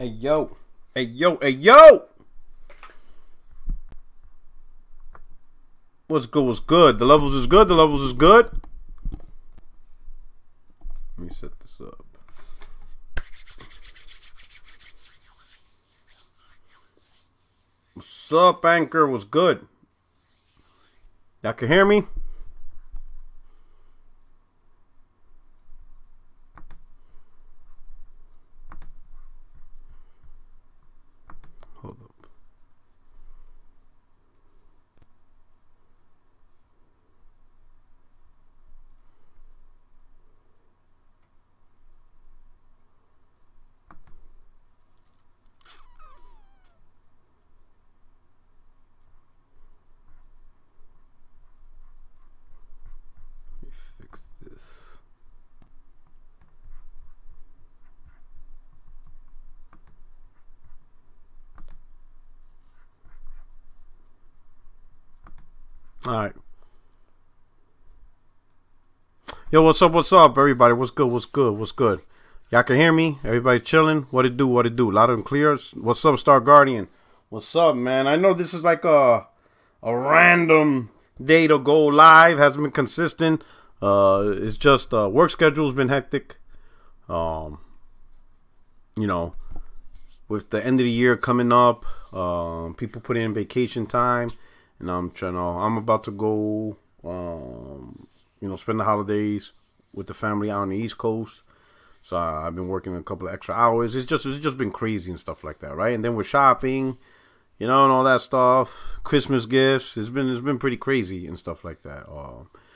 Hey yo, hey yo, hey yo! What's good? What's good? The levels is good. The levels is good. Let me set this up. What's up, Anchor? What's good? Y'all can hear me? Hold up. Let me fix this. All right. Yo, what's up? What's up, everybody? What's good? What's good? What's good? Y'all can hear me? Everybody chilling? What it do? What it do? Loud and clear? What's up, Star Guardian? What's up, man? I know this is like a random day to go live. Hasn't been consistent. It's just work schedule's been hectic. You know, with the end of the year coming up, people putting in vacation time. And I'm about to go, you know, spend the holidays with the family out on the East Coast. So I've been working a couple of extra hours. It's just been crazy and stuff like that, right? And then we're shopping, you know, and all that stuff. Christmas gifts. It's been pretty crazy and stuff like that.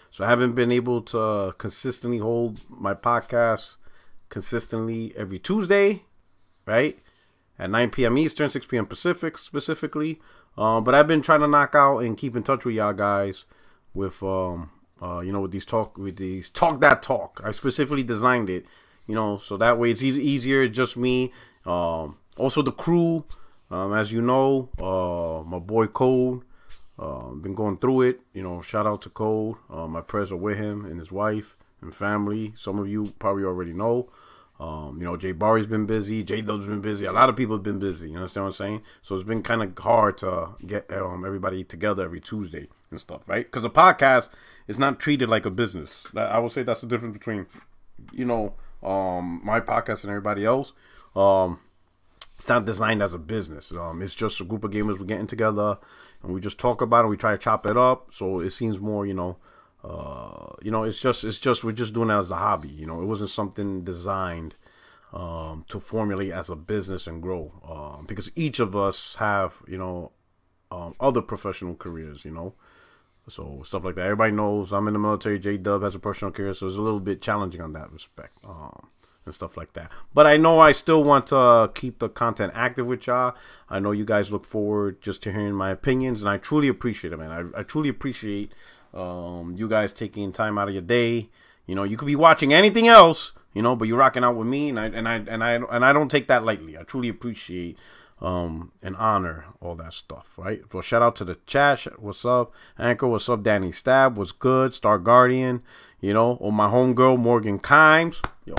So I haven't been able to consistently hold my podcast consistently every Tuesday, right? At 9 p.m. Eastern, 6 p.m. Pacific specifically. But I've been trying to knock out and keep in touch with y'all guys with you know, with these talk that talk. I specifically designed it, you know, so that way it's easier. Just me. Also the crew, as you know, my boy Code. Been going through it, you know. Shout out to Code. My prayers are with him and his wife and family. Some of you probably already know. You know, Jay Barry's been busy. J Dub's been busy. A lot of people have been busy. You understand what I'm saying? So it's been kind of hard to get everybody together every Tuesday and stuff, right? Because a podcast is not treated like a business. I would say that's the difference between, you know, my podcast and everybody else. It's not designed as a business. It's just a group of gamers we're getting together and we just talk about it. We try to chop it up, so it seems more, you know, it's just we're just doing it as a hobby. You know, it wasn't something designed to formulate as a business and grow, because each of us have, you know, other professional careers, you know, so stuff like that. Everybody knows I'm in the military. J Dub has a personal career, so it's a little bit challenging on that respect, and stuff like that. But I know I still want to keep the content active with y'all. I know you guys look forward just to hearing my opinions, and I truly appreciate it, man. I truly appreciate you guys taking time out of your day. You know, you could be watching anything else, you know, but you're rocking out with me, and I don't take that lightly. I truly appreciate and honor all that stuff, right? So shout out to the chat. What's up, Anchor? What's up, Danny Stab? What's good, Star Guardian? You know, or my homegirl Morgan Kimes. Yo,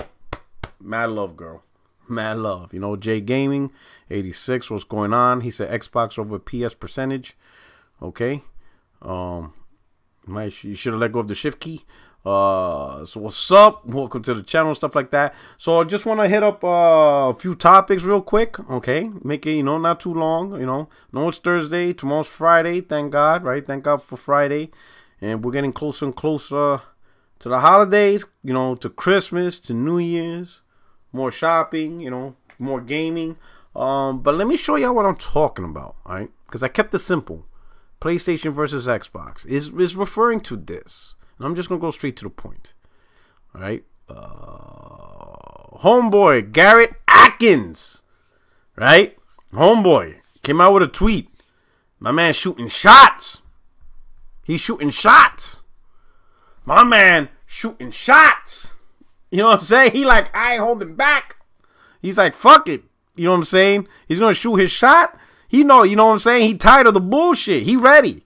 mad love, girl. Mad love. You know, Jay Gaming 86. What's going on? He said Xbox over PS percentage. Okay. You should have let go of the shift key. So what's up? Welcome to the channel, stuff like that. So I just want to hit up a few topics real quick. Okay, make it, you know, not too long. You know, no, it's Thursday. Tomorrow's Friday. Thank God, right? Thank God for Friday. And we're getting closer and closer to the holidays. You know, to Christmas, to New Year's. More shopping. You know, more gaming. But let me show y'all what I'm talking about. All right, because I kept it simple. PlayStation versus Xbox is referring to this. And I'm just going to go straight to the point. All right. Homeboy, Garrett Atkins. Right? Homeboy came out with a tweet. My man shooting shots. He's shooting shots. My man shooting shots. You know what I'm saying? He like, I ain't holding back. He's like, fuck it. You know what I'm saying? He's going to shoot his shot. You know what I'm saying? He tired of the bullshit. He ready.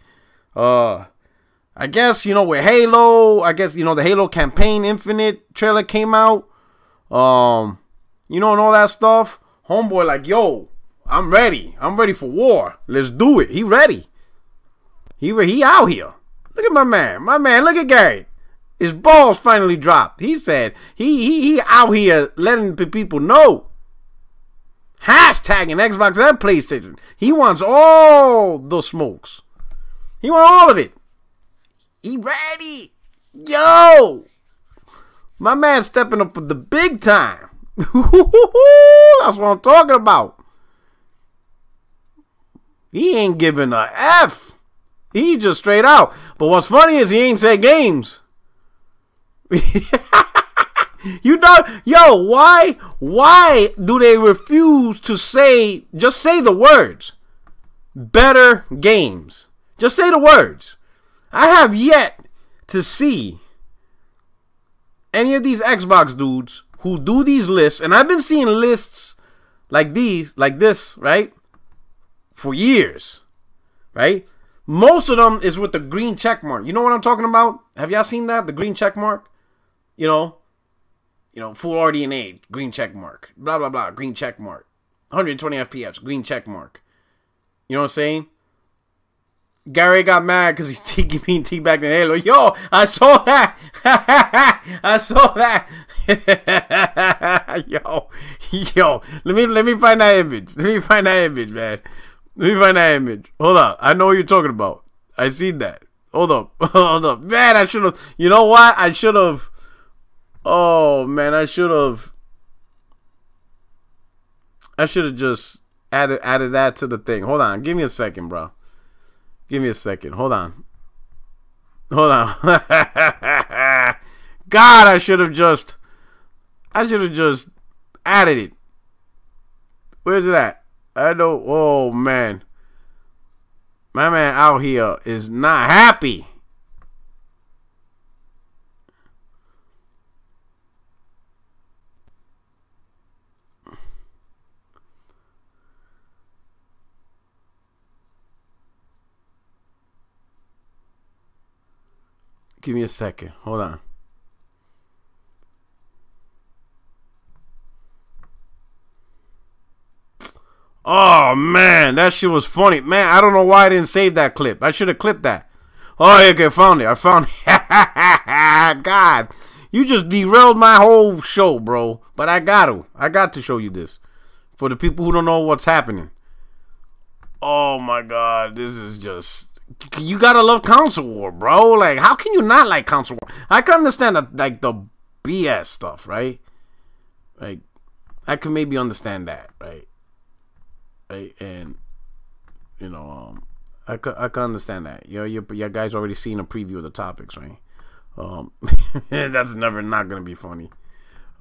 I guess, you know, with Halo, I guess, you know, the Halo Campaign Infinite trailer came out. You know, and all that stuff. Homeboy like, yo, I'm ready. I'm ready for war. Let's do it. He ready. He out here. Look at my man. My man, look at Gary. His balls finally dropped. He said he out here letting the people know. Hashtagging Xbox and PlayStation. He wants all the smokes. He wants all of it. He ready. Yo. My man stepping up for the big time. That's what I'm talking about. He ain't giving a F. He just straight out. But what's funny is he ain't said games. You know, yo, why do they refuse to say, just say the words, better games? Just say the words. I have yet to see any of these Xbox dudes who do these lists, and I've been seeing lists like this, right, for years, right? Most of them is with the green check mark. You know what I'm talking about? Have y'all seen that? The green check mark? You know, full RDNA, green check mark. Blah, blah, blah, green check mark. 120 FPS, green check mark. You know what I'm saying? Gary got mad because he's being teabagged in Halo. Yo, I saw that. I saw that. Yo, let me find that image. Let me find that image, man. Let me find that image. Hold up. I know what you're talking about. I seen that. Hold up. Hold up. Man, I should have. You know what? I should have. Oh, man, I should have just added that to the thing. Hold on. Give me a second, bro. Give me a second. Hold on. Hold on. God, I should have just added it. Where's it at? I know. Oh, man. My man out here is not happy. Give me a second. Hold on. Oh, man. That shit was funny. Man, I don't know why I didn't save that clip. I should have clipped that. Oh, okay. Found it. I found it. God. You just derailed my whole show, bro. But I got to. I got to show you this. For the people who don't know what's happening. Oh, my God. This is just... You gotta love console war, bro. Like, how can you not like console war? I can understand like the BS stuff, right? Like, I can maybe understand that, right? Right, and you know, I can understand that. You guys already seen a preview of the topics, right? That's never not gonna be funny.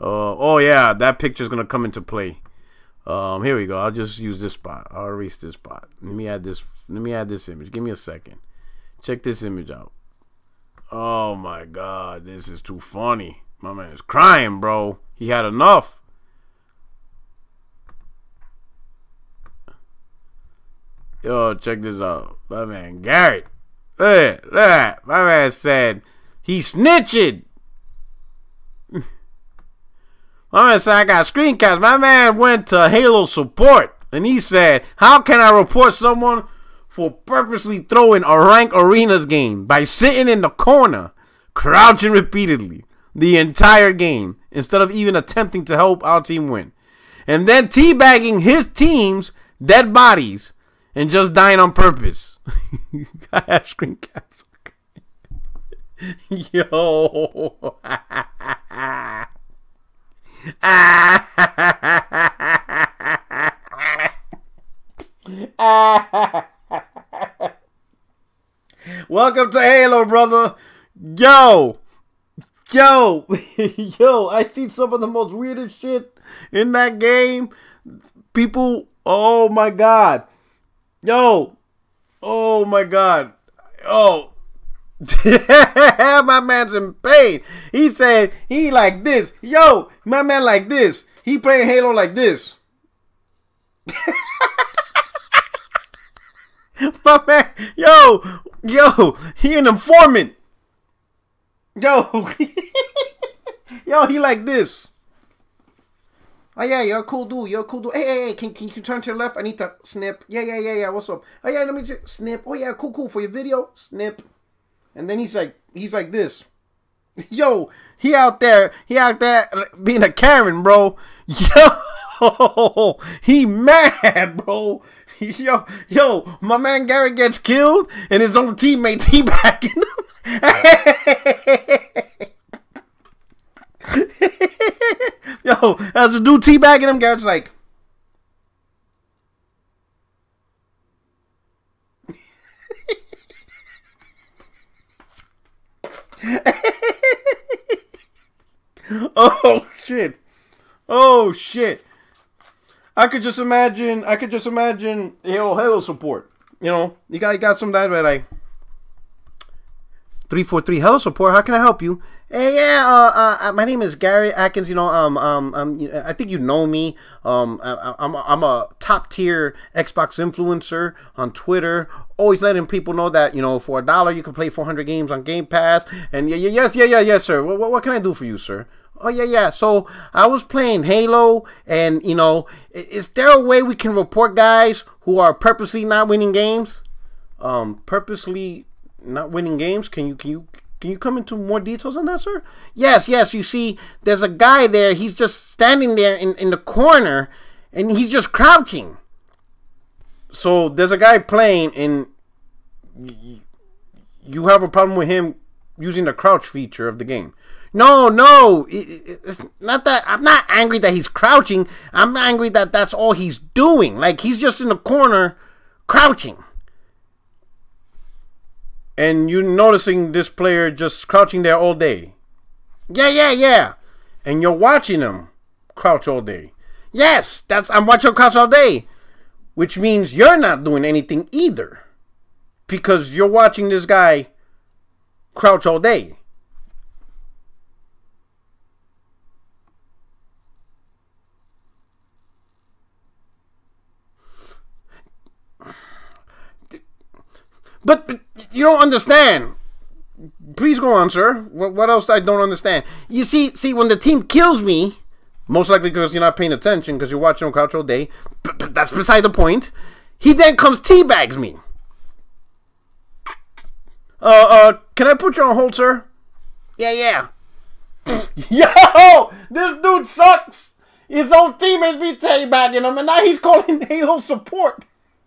Oh yeah, that picture's gonna come into play. Here we go. I'll just use this spot. I'll erase this spot. Let me add this image. Give me a second. Check this image out. Oh my God, this is too funny. My man is crying, bro. He had enough. Yo, check this out. My man Garrett. Look at that. My man said he snitching. My man said, I got screencasts. My man went to Halo support, and he said, how can I report someone for purposely throwing a rank arenas game by sitting in the corner, crouching repeatedly the entire game, instead of even attempting to help our team win, and then teabagging his team's dead bodies and just dying on purpose? I have screencasts. Yo. Welcome to Halo, brother. Yo, I seen some of the most weirdest shit in that game. People, oh my God. Yo, oh my God. Oh. My man's in pain. He said he like this. Yo, my man like this. He playing Halo like this. My man, yo, he an informant. Yo, yo, he like this. Oh yeah, you're a cool dude. You're a cool dude. Hey, can you turn to your left? I need to snip. Yeah. What's up? Oh yeah, let me just snip. Oh yeah, cool. For your video, snip. And then he's like this. Yo, he out there being a Karen, bro. Yo, he mad, bro. Yo, my man Gary gets killed and his own teammate teabagging him. Yo, as a dude teabagging him, Garrett's like, oh shit. I could just imagine Halo support. You know, you got some that like 343 Halo support. How can I help you? Hey, yeah, my name is Gary Atkins. You know, I think you know me. I'm a top tier Xbox influencer on Twitter. Always letting people know that, you know, for $1 you can play 400 games on Game Pass. And yes, sir. What can I do for you, sir? Oh yeah. So I was playing Halo, and you know, is there a way we can report guys who are purposely not winning games? Purposely not winning games? Can you come into more details on that, sir? Yes. You see, there's a guy there. He's just standing there in the corner, and he's just crouching. So there's a guy playing, and you have a problem with him using the crouch feature of the game. No, it's not that. I'm not angry that he's crouching. I'm angry that that's all he's doing. Like, he's just in the corner crouching. And you're noticing this player just crouching there all day. Yeah. And you're watching him crouch all day. Yes, I'm watching him crouch all day. Which means you're not doing anything either. Because you're watching this guy crouch all day. But you don't understand. Please go on, sir. What else I don't understand? You see, when the team kills me, most likely because you're not paying attention because you're watching on couch all day, but that's beside the point. He then comes teabags me. Can I put you on hold, sir? Yeah. Yo, this dude sucks. His own teammates be teabagging him, and now he's calling Halo support.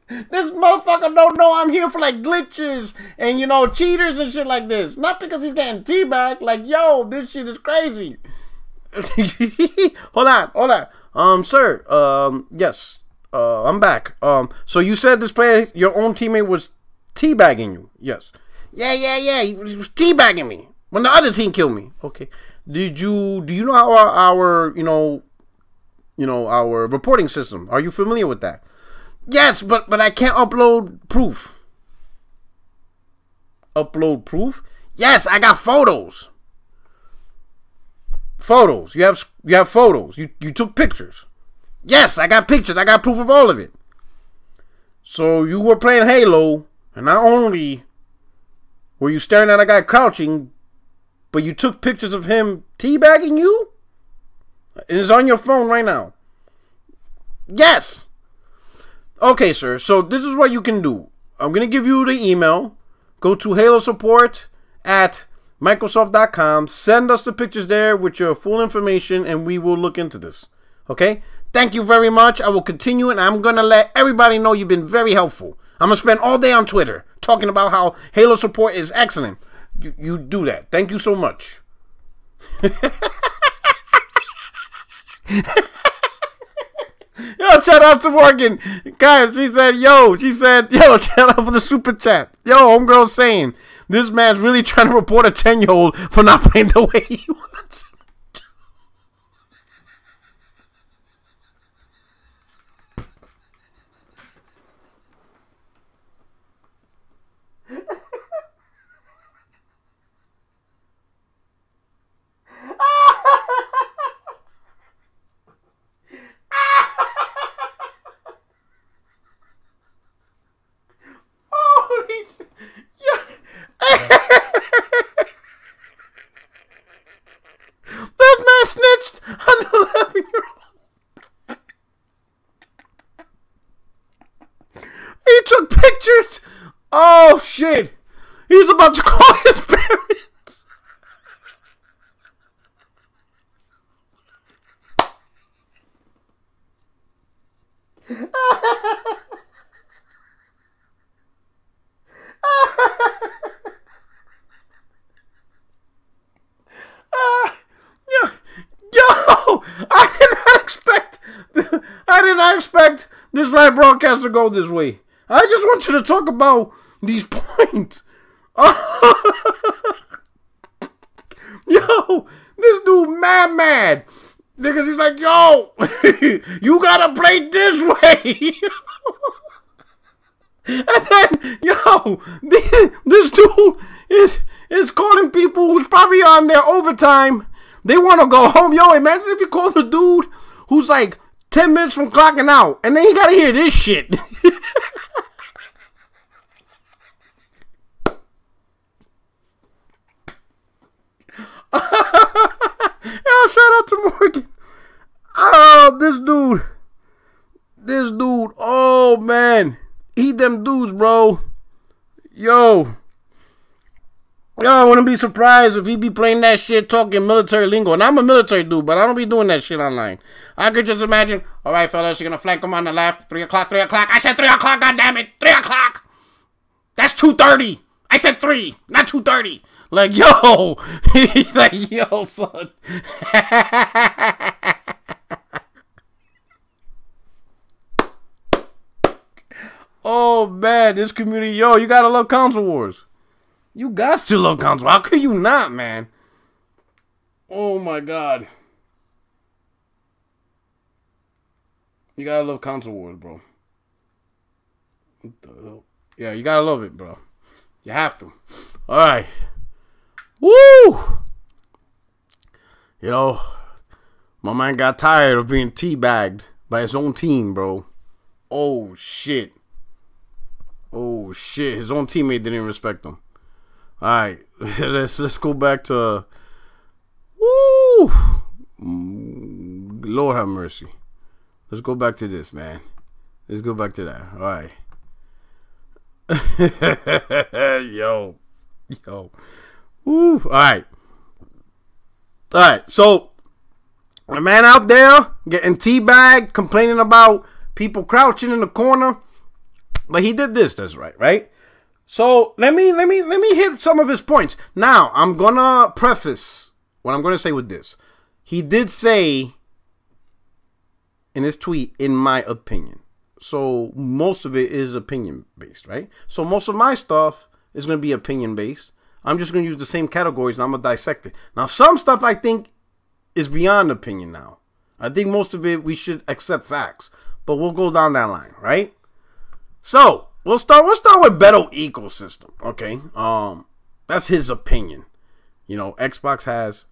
This motherfucker don't know I'm here for like glitches and, you know, cheaters and shit like this. Not because he's getting teabagged. Like, yo, this shit is crazy. Hold on. Sir, yes. I'm back. So you said this player, your own teammate was teabagging you. Yes. Yeah. He was teabagging me when the other team killed me. Okay. Do you know how our our reporting system? Are you familiar with that? Yes, but I can't upload proof. Upload proof? Yes, I got photos. Photos. You have photos. You took pictures. Yes, I got pictures. I got proof of all of it. So you were playing Halo, and not only were you staring at a guy crouching, but you took pictures of him teabagging you? It is on your phone right now. Yes. Okay, sir. So this is what you can do. I'm going to give you the email. Go to Halo support at Microsoft.com. Send us the pictures there with your full information, and we will look into this. Okay? Thank you very much. I will continue, and I'm going to let everybody know you've been very helpful. I'm going to spend all day on Twitter talking about how Halo support is excellent. You do that. Thank you so much. Yo, shout out to Morgan. Guys, she said, yo, shout out for the super chat. Yo, homegirl saying, this man's really trying to report a 10-year-old for not playing the way he wants. This man snitched on an 11-year-old. Oh shit! He's about to call his parents. Yo, I did not expect this live broadcast to go this way. I just want you to talk about these points. Yo, this dude mad because he's like, yo, you gotta play this way. And then, yo, this dude is calling people who's probably on their overtime. They want to go home. Yo, imagine if you call the dude who's like 10 minutes from clocking out, and then he gotta hear this shit. Yo, shout out to Morgan. Oh, this dude. Oh man, eat them dudes, bro. Yo, I wouldn't be surprised if he be playing that shit, talking military lingo. And I'm a military dude, but I don't be doing that shit online. I could just imagine, all right, fellas, you're gonna flank him on the left. 3 o'clock, 3 o'clock. I said 3 o'clock, goddammit. 3 o'clock. That's 2:30. I said 3, not 2:30. Like, yo. He's like, yo, son. Oh, man, this community, yo, you gotta love console wars. You got to love console. How could you not, man? Oh, my God. You gotta love console wars, bro. What the hell? Yeah, you gotta love it, bro. You have to. All right. Woo! You know, my man got tired of being teabagged by his own team, bro. Oh, shit. Oh, shit. His own teammate didn't even respect him. All right. Let's go back to... Woo! Lord have mercy. Let's go back to this, man. Let's go back to that. All right. Yo. Woo. All right. So, a man out there getting teabagged, complaining about people crouching in the corner. But he did this. That's right? So, let me hit some of his points. Now, I'm gonna preface what I'm gonna say with this. He did say in his tweet, in my opinion. So most of it is opinion based, right? So most of my stuff is going to be opinion based. I'm just going to use the same categories and I'm going to dissect it. Now, some stuff I think is beyond opinion now. I think most of it we should accept facts, but we'll go down that line, right? So we'll start with better ecosystem. Okay. That's his opinion. You know, Xbox has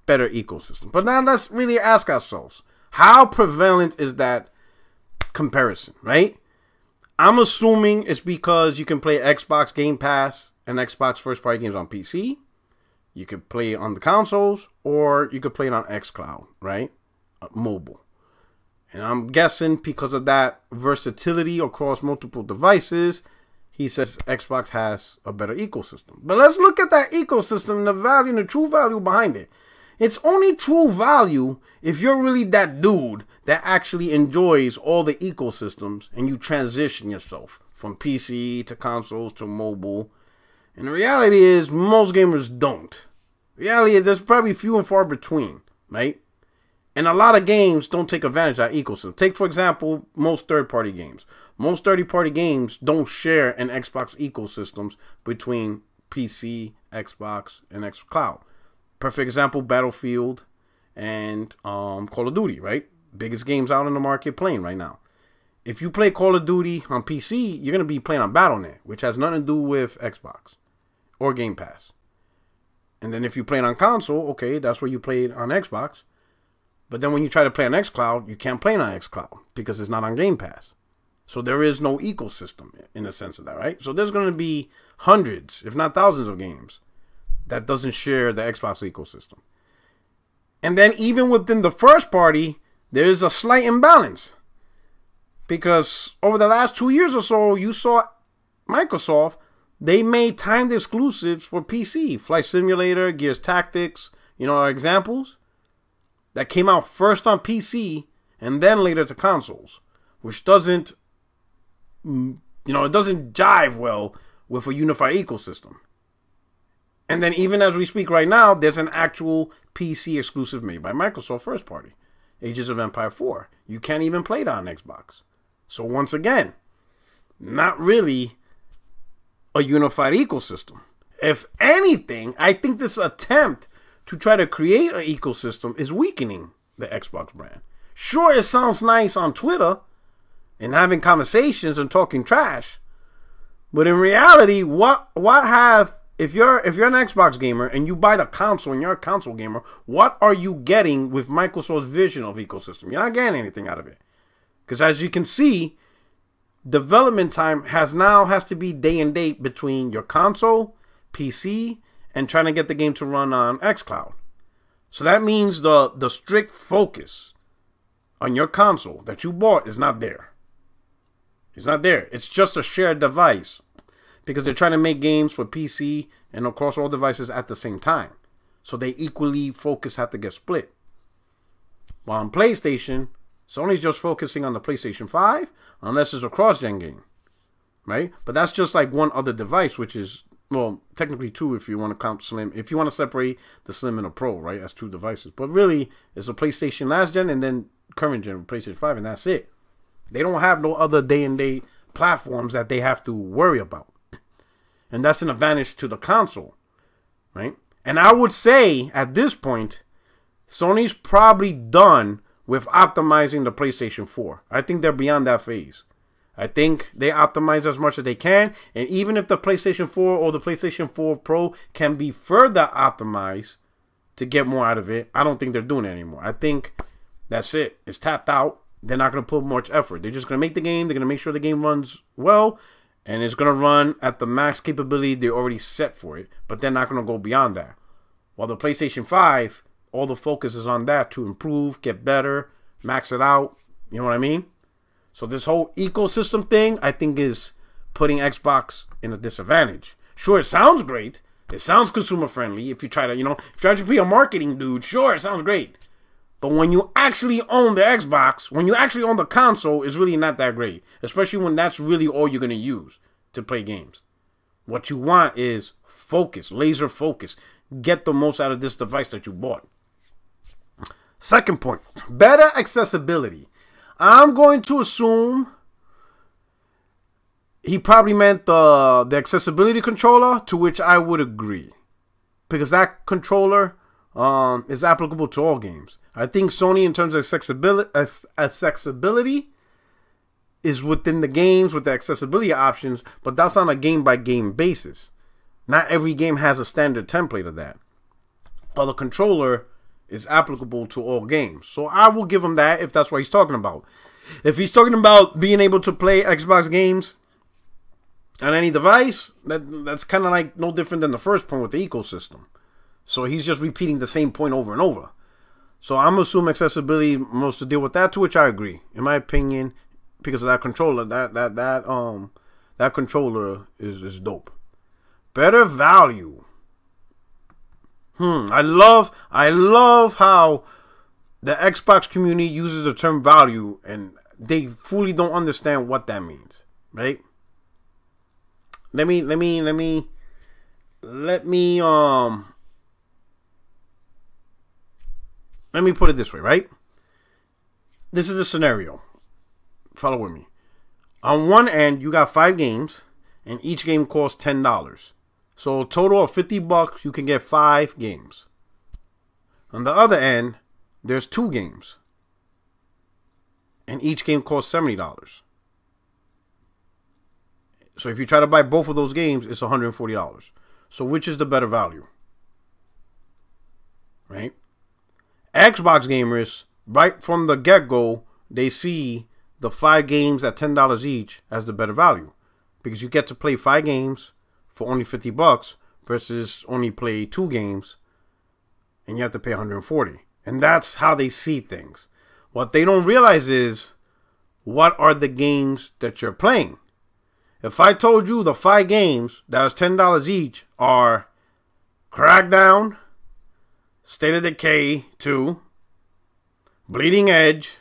better ecosystem. But now let's really ask ourselves, how prevalent is that comparison, right? I'm assuming it's because you can play Xbox Game Pass and Xbox first-party games on PC. You could play it on the consoles, or you could play it on xCloud, right? Mobile. And I'm guessing because of that versatility across multiple devices, he says Xbox has a better ecosystem. But let's look at that ecosystem, the value and the true value behind it. It's only true value if you're really that dude that actually enjoys all the ecosystems and you transition yourself from PC to consoles to mobile. And the reality is most gamers don't. The reality is there's probably few and far between, right? And a lot of games don't take advantage of that ecosystem. Take, for example, most third-party games. Most third-party games don't share an Xbox ecosystems between PC, Xbox, and xCloud. Perfect example, Battlefield and Call of Duty, right? Biggest games out in the market playing right now. If you play Call of Duty on PC, you're going to be playing on Battle.net, which has nothing to do with Xbox or Game Pass. And then if you play it on console, okay, that's where you play it on Xbox. But then when you try to play on xCloud, you can't play it on xCloud because it's not on Game Pass. So there is no ecosystem in the sense of that, right? So there's going to be hundreds, if not thousands of games that doesn't share the Xbox ecosystem. And then even within the first party, there is a slight imbalance. Because over the last 2 years or so, you saw Microsoft, they made timed exclusives for PC. Flight Simulator, Gears Tactics, are examples that came out first on PC and then later to consoles, which doesn't, it doesn't jive well with a unified ecosystem. And then even as we speak right now, there's an actual PC exclusive made by Microsoft first party, Ages of Empire 4. You can't even play it on Xbox. So once again, not really a unified ecosystem. If anything, I think this attempt to try to create an ecosystem is weakening the Xbox brand. Sure, it sounds nice on Twitter and having conversations and talking trash, but in reality, if you're an Xbox gamer and you buy the console and you're a console gamer, what are you getting with Microsoft's vision of ecosystem? You're not getting anything out of it. Because as you can see, development time has to be day and date between your console, PC, and trying to get the game to run on xCloud. So that means the strict focus on your console that you bought is not there. It's not there. It's just a shared device because they're trying to make games for PC and across all devices at the same time. So they equally have to get split. While on PlayStation, Sony's just focusing on the PlayStation 5 unless it's a cross-gen game, right? But that's just like one other device, which is, well, technically two if you want to count Slim. If you want to separate the Slim and the Pro, right, as two devices. But really, it's a PlayStation last gen and then current gen PlayStation 5, and that's it. They don't have no other day-and-date platforms that they have to worry about. And that's an advantage to the console, right? And I would say, at this point, Sony's probably done with optimizing the PlayStation 4. I think they're beyond that phase. I think they optimize as much as they can. And even if the PlayStation 4 or the PlayStation 4 Pro can be further optimized to get more out of it, I don't think they're doing it anymore. I think that's it. It's tapped out. They're not going to put much effort. They're just going to make the game. They're going to make sure the game runs well. And it's going to run at the max capability they already set for it. But they're not going to go beyond that. While the PlayStation 5, all the focus is on that to improve, get better, max it out. You know what I mean? So this whole ecosystem thing, I think, is putting Xbox in a disadvantage. Sure, it sounds great. It sounds consumer friendly. If you try to, if you try to be a marketing dude, sure, it sounds great. But when you actually own the Xbox, when you actually own the console, it's really not that great. Especially when that's really all you're going to use to play games. What you want is focus, laser focus. Get the most out of this device that you bought. Second point, better accessibility. I'm going to assume he probably meant the accessibility controller, to which I would agree. Because that controller is applicable to all games. I think Sony, in terms of accessibility, is within the games with the accessibility options, but that's on a game-by-game basis. Not every game has a standard template of that. But the controller is applicable to all games. So I will give him that if that's what he's talking about. If he's talking about being able to play Xbox games on any device, that's kind of like no different than the first point with the ecosystem. So he's just repeating the same point over and over. So I'm assuming accessibility most to deal with that, to which I agree. In my opinion, because of that controller, that controller is dope. Better value. I love how the Xbox community uses the term value and they fully don't understand what that means, right? Let me put it this way, right? This is the scenario. Follow with me. On one end, you got 5 games, and each game costs $10. So a total of $50, you can get 5 games. On the other end, there's 2 games, and each game costs $70. So if you try to buy both of those games, it's $140. So which is the better value? Right? Xbox gamers, right from the get-go, they see the 5 games at $10 each as the better value. Because you get to play 5 games for only $50 versus only play 2 games and you have to pay $140. And that's how they see things. What they don't realize is, what are the games that you're playing? If I told you the 5 games that is $10 each are Crackdown, State of Decay 2, Bleeding Edge,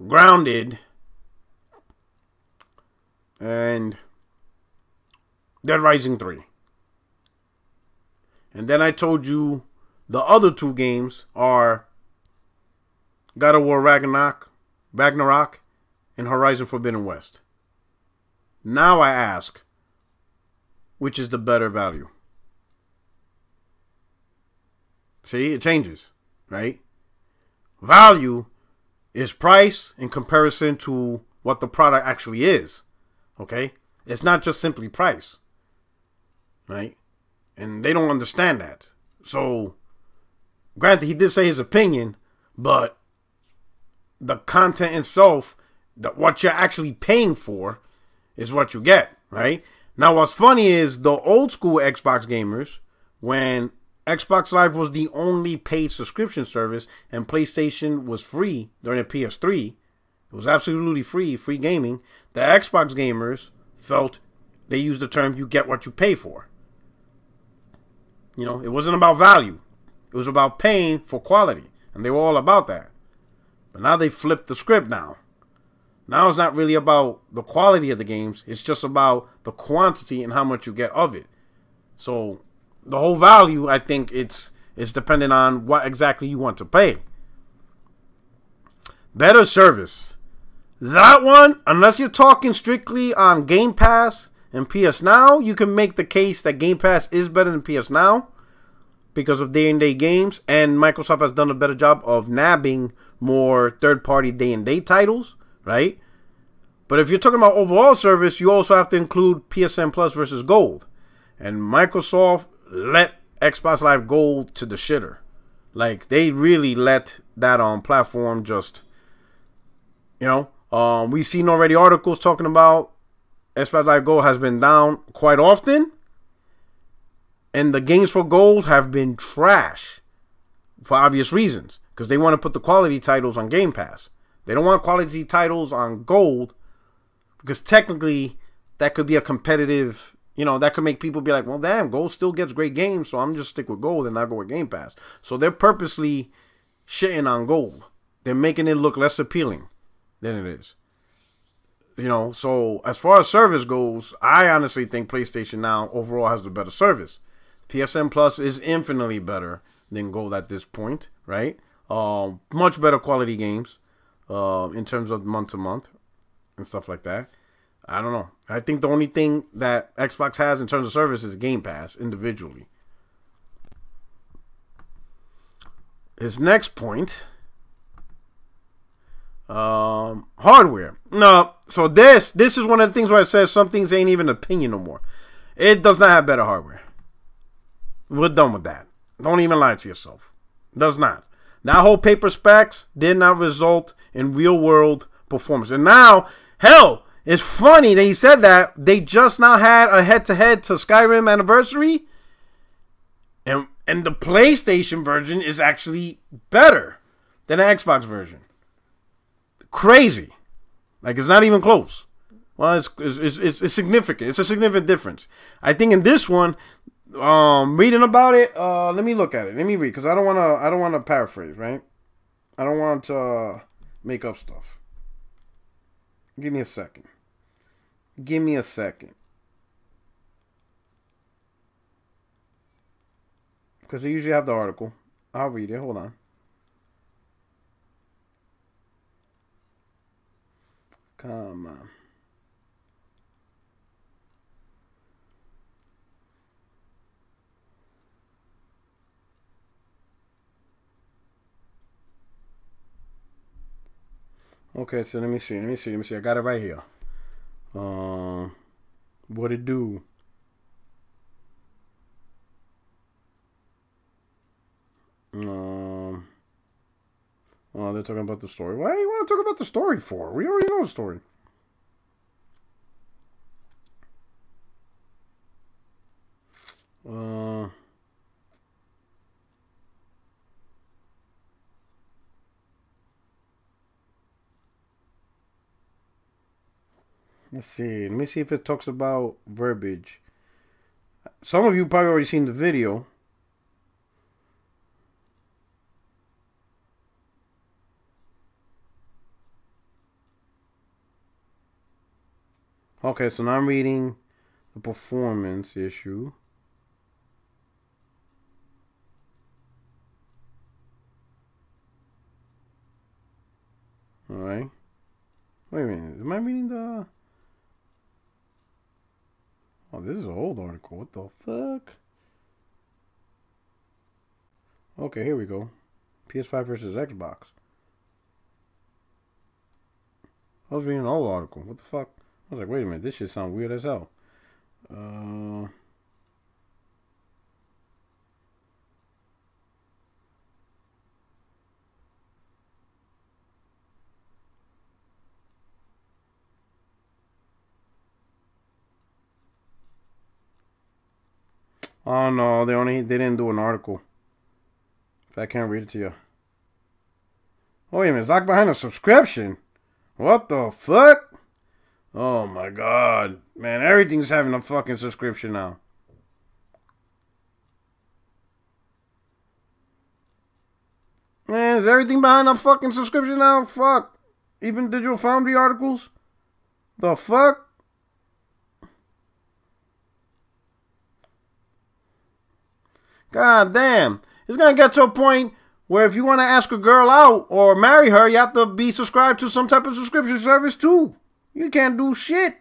Grounded, and Dead Rising 3. And then I told you the other 2 games are God of War Ragnarok, and Horizon Forbidden West. Now I ask, which is the better value? See, it changes, right? Value is price in comparison to what the product actually is, okay? It's not just simply price, right? And they don't understand that. So, granted, he did say his opinion, but the content itself, what you're actually paying for, is what you get, right? Now, what's funny is the old school Xbox gamers, when Xbox Live was the only paid subscription service and PlayStation was free during the PS3, it was absolutely free gaming, the Xbox gamers felt they used the term you get what you pay for. You know, it wasn't about value. It was about paying for quality. And they were all about that. But now they flipped the script now. Now it's not really about the quality of the games. It's just about the quantity and how much you get of it. So the whole value, I think it's dependent on what exactly you want to pay. Better service. That one, unless you're talking strictly on Game Pass and PS Now, you can make the case that Game Pass is better than PS Now because of day-and-date games, and Microsoft has done a better job of nabbing more third-party day-and-date titles, right? But if you're talking about overall service, you also have to include PSN Plus versus Gold. And Microsoft let Xbox Live Gold to the shitter. Like, they really let that platform just, you know, we've seen already articles talking about Xbox Live Gold has been down quite often. And the games for Gold have been trash for obvious reasons. Because they want to put the quality titles on Game Pass. They don't want quality titles on Gold. Because technically, that could be a competitive, you know, that could make people be like, well, damn, Gold still gets great games. So I'm just stick with Gold and not go with Game Pass. So they're purposely shitting on Gold. They're making it look less appealing than it is. You know, so as far as service goes, I honestly think PlayStation Now overall has the better service. PSN Plus is infinitely better than Gold at this point, right? Much better quality games in terms of month to month and stuff like that. I don't know. I think the only thing that Xbox has in terms of service is Game Pass individually. His next point, hardware. No, so this is one of the things where it says some things ain't even opinion no more. It does not have better hardware. We're done with that. Don't even lie to yourself. It does not. That whole paper specs did not result in real world performance. And now, hell, it's funny that he said that. They just now had a head-to-head to Skyrim Anniversary. And the PlayStation version is actually better than the Xbox version. Crazy. Like, it's not even close. Well, it's significant. It's a significant difference. I think in this one, reading about it, let me look at it. Let me read, because I don't want to paraphrase, right? I don't want to make up stuff. Give me a second. Give me a second. Because they usually have the article. I'll read it. Hold on. Come on. Okay, so let me see. I got it right here. What it do? Oh, they're talking about the story. Why do you want to talk about the story for? We already know the story. Let's see. Let me see if it talks about verbiage. Some of you probably already seen the video. Okay, so now I'm reading the performance issue. Alright. Wait a minute. Am I reading the... Oh, this is an old article. What the fuck? Okay, here we go. PS5 versus Xbox. I was reading an old article. What the fuck? I was like, wait a minute. This shit sounds weird as hell. Oh no, they didn't do an article. I can't read it to you. Oh wait a minute, it's locked behind a subscription. What the fuck? Oh my god. Man, everything's having a fucking subscription now. Man, is everything behind a fucking subscription now? Fuck. Even Digital Foundry articles? The fuck? God damn. It's going to get to a point where if you want to ask a girl out or marry her, you have to be subscribed to some type of subscription service too. You can't do shit.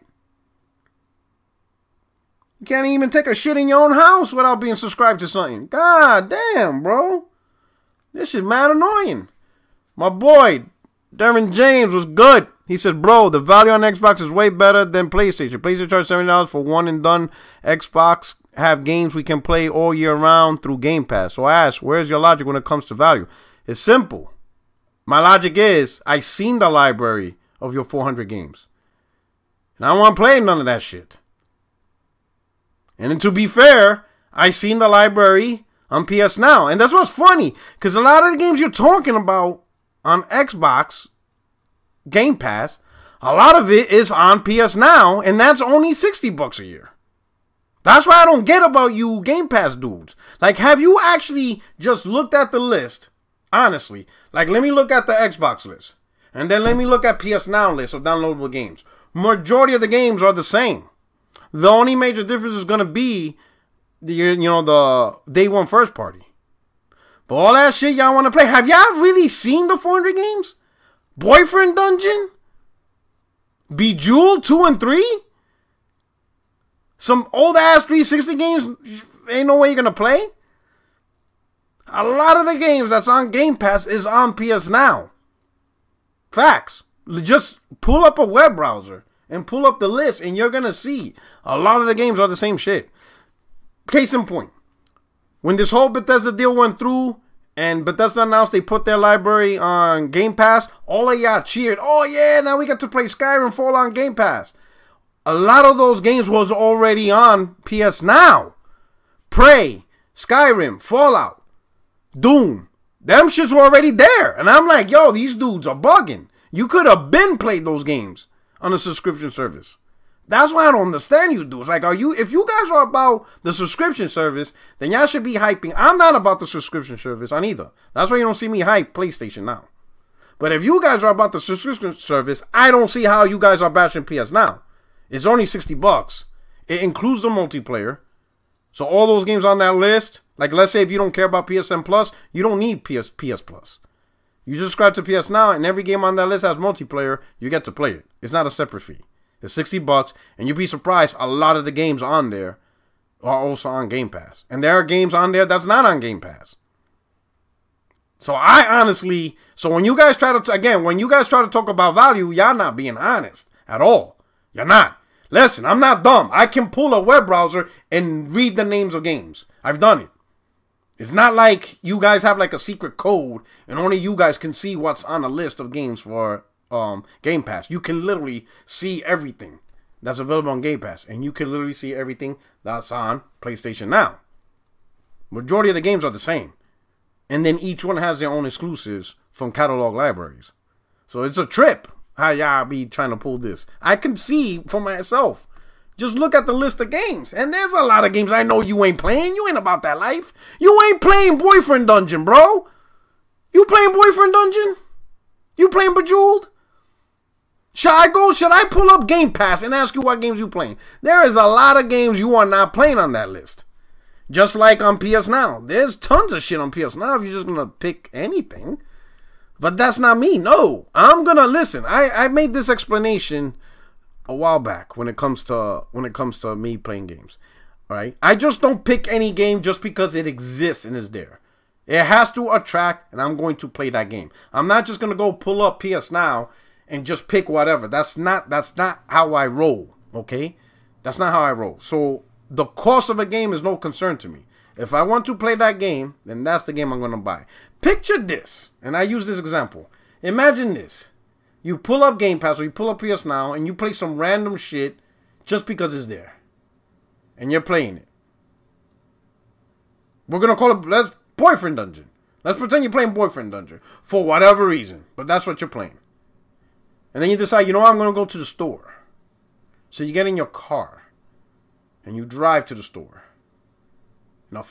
You can't even take a shit in your own house without being subscribed to something. God damn, bro. This shit mad annoying. My boy, Darren James, was good. He said, bro, the value on Xbox is way better than PlayStation. PlayStation charges $70 for one and done. Xbox have games we can play all year round through Game Pass. So I ask, where's your logic when it comes to value? It's simple. My logic is, I seen the library of your 400 games. And I don't want to play none of that shit. And to be fair, I seen the library on PS Now. And that's what's funny. Because a lot of the games you're talking about on Xbox Game Pass, a lot of it is on PS Now. And that's only $60 a year. That's why I don't get about you Game Pass dudes. Like, have you actually just looked at the list? Honestly. Like, let me look at the Xbox list. And then let me look at PS Now list of downloadable games. Majority of the games are the same. The only major difference is going to be, the day one first party. But all that shit y'all want to play. Have y'all really seen the 400 games? Boyfriend Dungeon? Bejeweled 2 and 3? Some old-ass 360 games ain't no way you're going to play? A lot of the games that's on Game Pass is on PS Now. Facts. Just pull up a web browser and pull up the list and you're going to see a lot of the games are the same shit. Case in point. When this whole Bethesda deal went through and Bethesda announced they put their library on Game Pass, all of y'all cheered. Oh yeah, now we get to play Skyrim Fall on Game Pass. A lot of those games was already on PS Now. Prey, Skyrim, Fallout, Doom. Them shits were already there. And I'm like, yo, these dudes are bugging. You could have been played those games on a subscription service. That's why I don't understand you dudes. Like, if you guys are about the subscription service, then y'all should be hyping. I'm not about the subscription service on either. That's why you don't see me hype PlayStation Now. But if you guys are about the subscription service, I don't see how you guys are bashing PS Now. It's only $60. It includes the multiplayer. So all those games on that list, like let's say if you don't care about PSN Plus, you don't need PS Plus. You subscribe to PS Now and every game on that list has multiplayer, you get to play it. It's not a separate fee. It's $60 and you'd be surprised a lot of the games on there are also on Game Pass. And there are games on there that's not on Game Pass. So when you guys try to talk about value, y'all not being honest at all. You're not. Listen, I'm not dumb. I can pull a web browser and read the names of games. I've done it. It's not like you guys have like a secret code and only you guys can see what's on a list of games for Game Pass. You can literally see everything that's available on Game Pass. And you can literally see everything that's on PlayStation Now. Majority of the games are the same. And then each one has their own exclusives from catalog libraries. So it's a trip. how y'all be trying to pull this. I can see for myself. Just look at the list of games. And there's a lot of games I know you ain't playing. You ain't about that life. You ain't playing Boyfriend Dungeon, bro. You playing Boyfriend Dungeon? You playing Bejeweled? Should I pull up Game Pass and ask you what games you playing? There is a lot of games you are not playing on that list. Just like on PS Now. There's tons of shit on PS Now if you're just going to pick anything. But that's not me. No. I'm going to listen. I made this explanation a while back when it comes to me playing games. All right? I just don't pick any game just because it exists and is there. It has to attract, and I'm going to play that game. I'm not just going to go pull up PS Now and just pick whatever. That's not how I roll, okay? That's not how I roll. So the cost of a game is no concern to me. If I want to play that game, then that's the game I'm going to buy. Picture this, and I use this example. Imagine this. You pull up Game Pass or you pull up PS Now and you play some random shit just because it's there. And you're playing it. We're going to call it Boyfriend Dungeon. Let's pretend you're playing Boyfriend Dungeon for whatever reason. But that's what you're playing. And then you decide, you know what, I'm going to go to the store. So you get in your car. And you drive to the store. And a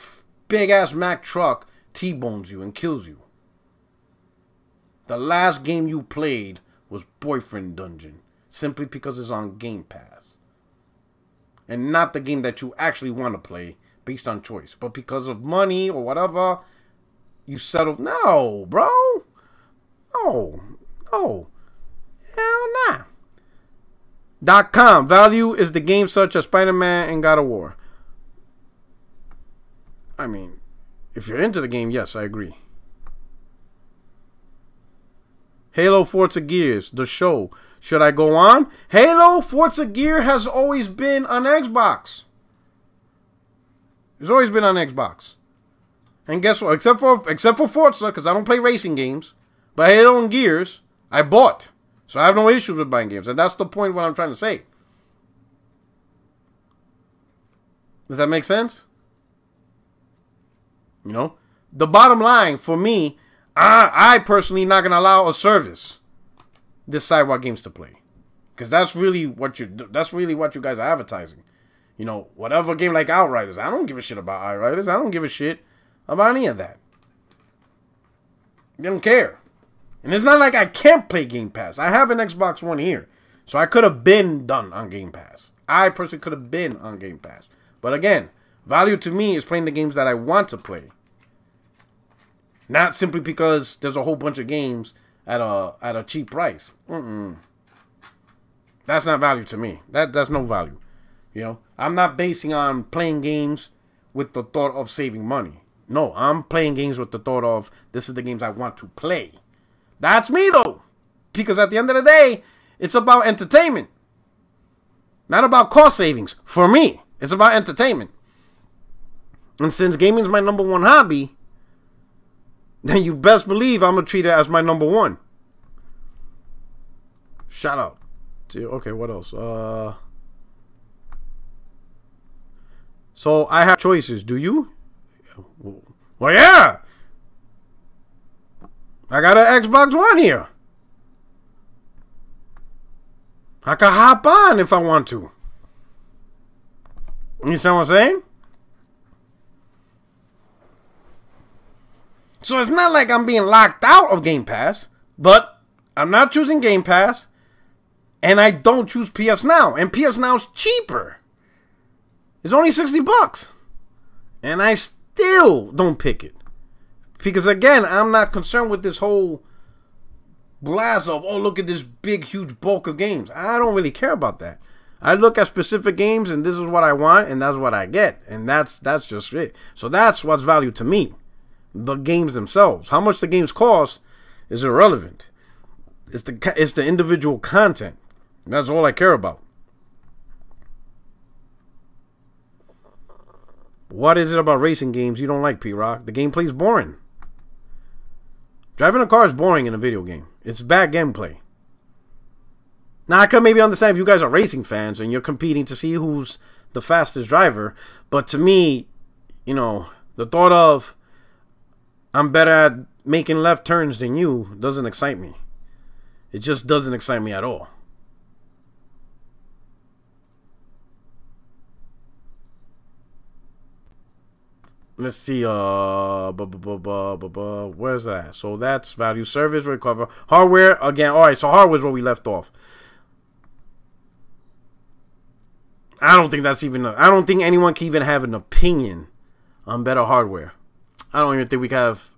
big-ass Mack truck T-bones you and kills you. The last game you played was Boyfriend Dungeon. Simply because it's on Game Pass. And not the game that you actually want to play based on choice. But because of money or whatever, you settle. No, bro. No. No. Hell nah. .com. Value is the game such as Spider-Man and God of War. I mean, if you're into the game, yes, I agree. Halo Forza Gears, the show. Should I go on? Halo Forza Gear has always been on Xbox. It's always been on Xbox. And guess what? Except for Forza, because I don't play racing games. But Halo and Gears, I bought. So I have no issues with buying games. And that's the point of what I'm trying to say. Does that make sense? You know? The bottom line, for me, I personally not going to allow a service decide what games to play. Because that's really what you guys are advertising. You know, whatever game like Outriders. I don't give a shit about Outriders. I don't give a shit about any of that. I don't care. And it's not like I can't play Game Pass. I have an Xbox One here. So I could have been done on Game Pass. I personally could have been on Game Pass. But again, value to me is playing the games that I want to play. Not simply because there's a whole bunch of games at a cheap price. That's not value to me. That's no value. You know, I'm not basing on playing games with the thought of saving money. No, I'm playing games with the thought of this is the games I want to play. That's me though. Because at the end of the day, it's about entertainment. Not about cost savings. For me, it's about entertainment. And since gaming is my #1 hobby, then you best believe I'm going to treat it as my #1. Shout out. Okay, what else? So I have choices. Do you? Well, yeah. I got an Xbox One here. I can hop on if I want to. You see what I'm saying? So it's not like I'm being locked out of Game Pass, but I'm not choosing Game Pass, and I don't choose PS Now, and PS Now's cheaper. It's only $60, and I still don't pick it. Because again, I'm not concerned with this whole blast of, oh, look at this big, huge bulk of games. I don't really care about that. I look at specific games, and this is what I want, and that's what I get. And that's just it. So that's what's value to me. The games themselves. How much the games cost is irrelevant. It's the individual content. That's all I care about. What is it about racing games you don't like, P-Rock? The gameplay's boring. Driving a car is boring in a video game. It's bad gameplay. Now, I could maybe understand if you guys are racing fans and you're competing to see who's the fastest driver. But to me, you know, the thought of I'm better at making left turns than you doesn't excite me. It just doesn't excite me at all. Let's see. Where's that? So that's value, service, recover, hardware again. All right. So hardware is where we left off. I don't think that's even. I don't think anyone can even have an opinion on better hardware. I don't even think we can have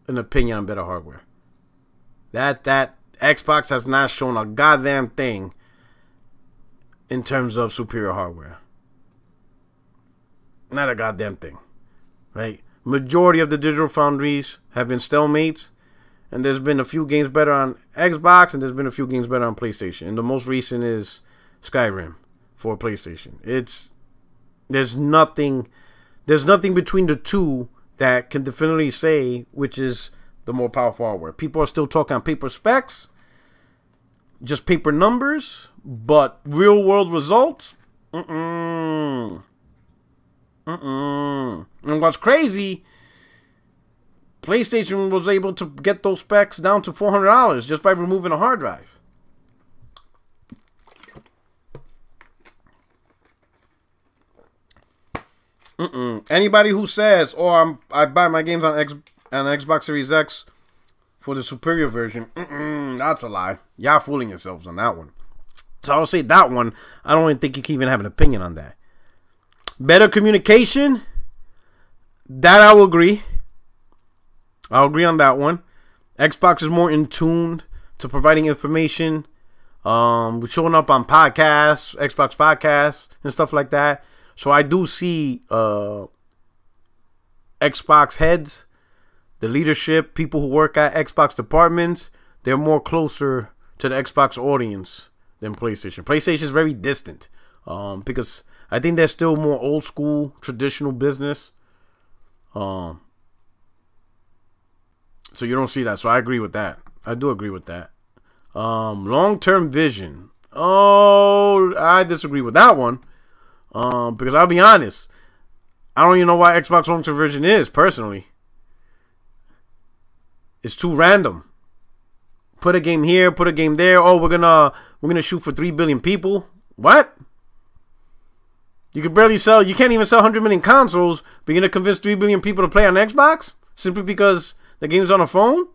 an opinion on better hardware. That Xbox has not shown a goddamn thing in terms of superior hardware. Not a goddamn thing. Right? Majority of the digital foundries have been stalemates, and there's been a few games better on Xbox, and there's been a few games better on PlayStation. And the most recent is Skyrim for PlayStation. There's nothing between the two that can definitively say which is the more powerful hardware. People are still talking on paper specs, just paper numbers, but real world results. And what's crazy, PlayStation was able to get those specs down to $400 just by removing a hard drive. Anybody who says, "Oh, I buy my games on Xbox Series X for the superior version," that's a lie. Y'all fooling yourselves on that one. So I'll say that one. I don't even think you can even have an opinion on that. Better communication, that I will agree. I'll agree on that one. Xbox is more in tune to providing information. We're showing up on podcasts, Xbox podcasts, and stuff like that. So I do see Xbox heads, the leadership, people who work at Xbox departments, they're more closer to the Xbox audience than PlayStation. PlayStation is very distant because I think they're still more old school, traditional business. So you don't see that. So I agree with that. I do agree with that. Long-term vision. Oh, I disagree with that one. Because I'll be honest, I don't even know why Xbox long-term vision is, personally. It's too random. Put a game here, put a game there. Oh, we're gonna shoot for 3 billion people. What? You can barely sell. You can't even sell 100 million consoles, but you're gonna convince 3 billion people to play on Xbox simply because the game's on a phone?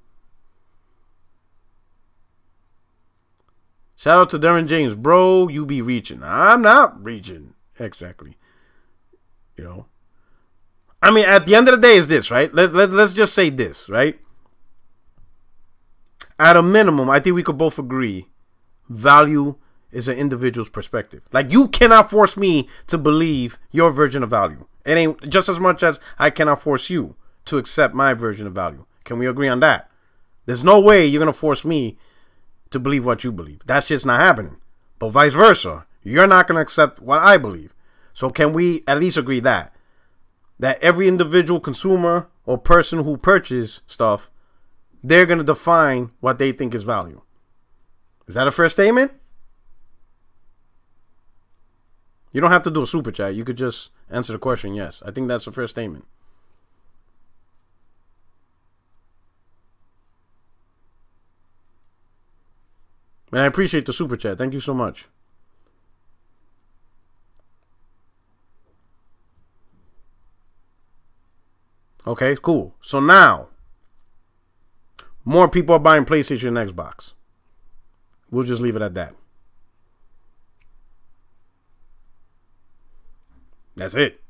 Shout out to Darren James, bro. You be reaching. I'm not reaching exactly. You know. I mean, at the end of the day, is this right? Let's just say this, right? At a minimum, I think we could both agree, value is an individual's perspective. Like, you cannot force me to believe your version of value. It ain't just as much as I cannot force you to accept my version of value. Can we agree on that? There's no way you're going to force me to believe what you believe. That's just not happening. But vice versa, you're not going to accept what I believe. So can we at least agree that every individual consumer or person who purchases stuff, they're going to define what they think is value? Is that a fair statement? You don't have to do a super chat. You could just answer the question, yes. I think that's a fair statement. And I appreciate the super chat. Thank you so much. Okay, cool. So now, more people are buying PlayStation and Xbox. We'll just leave it at that. That's it.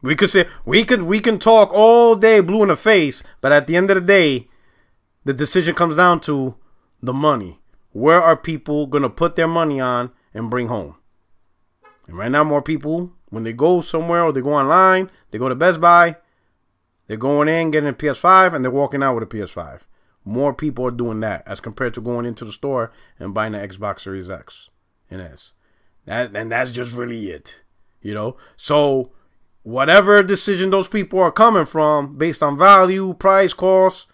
We could say we can talk all day blue in the face, but at the end of the day, the decision comes down to the money. Where are people gonna put their money on and bring home? And right now, more people, when they go somewhere or they go online, they go to Best Buy, they're going in, getting a PS5, and they're walking out with a PS5. More people are doing that as compared to going into the store and buying an Xbox Series X and S. And that's just really it. You know? So, whatever decision those people are coming from, based on value, price, cost,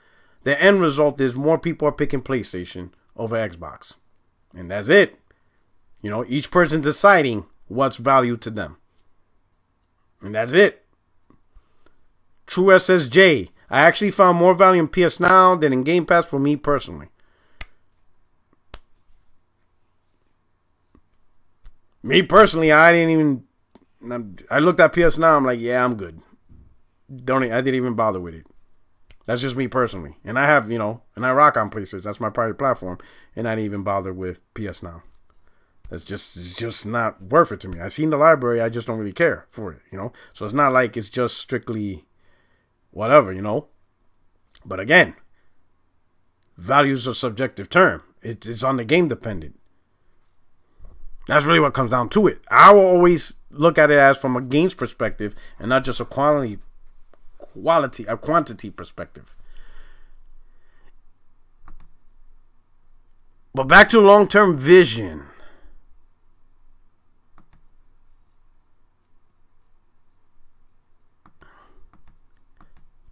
the end result is more people are picking PlayStation over Xbox. And that's it. You know, each person deciding what's value to them. And that's it. True SSJ. I actually found more value in PS Now than in Game Pass for me personally. Me personally, I didn't even. I looked at PS Now. I'm like, yeah, I'm good. I didn't even bother with it. That's just me personally. And I have, and I rock on PlayStation. That's my private platform. And I didn't even bother with PS Now. It's just not worth it to me. I've seen the library. I just don't really care for it, So it's not like it's just strictly whatever, But again, value is a subjective term. It's on the game dependent. That's really what comes down to it. I will always look at it as from a games perspective and not just a quantity perspective. But back to long-term vision.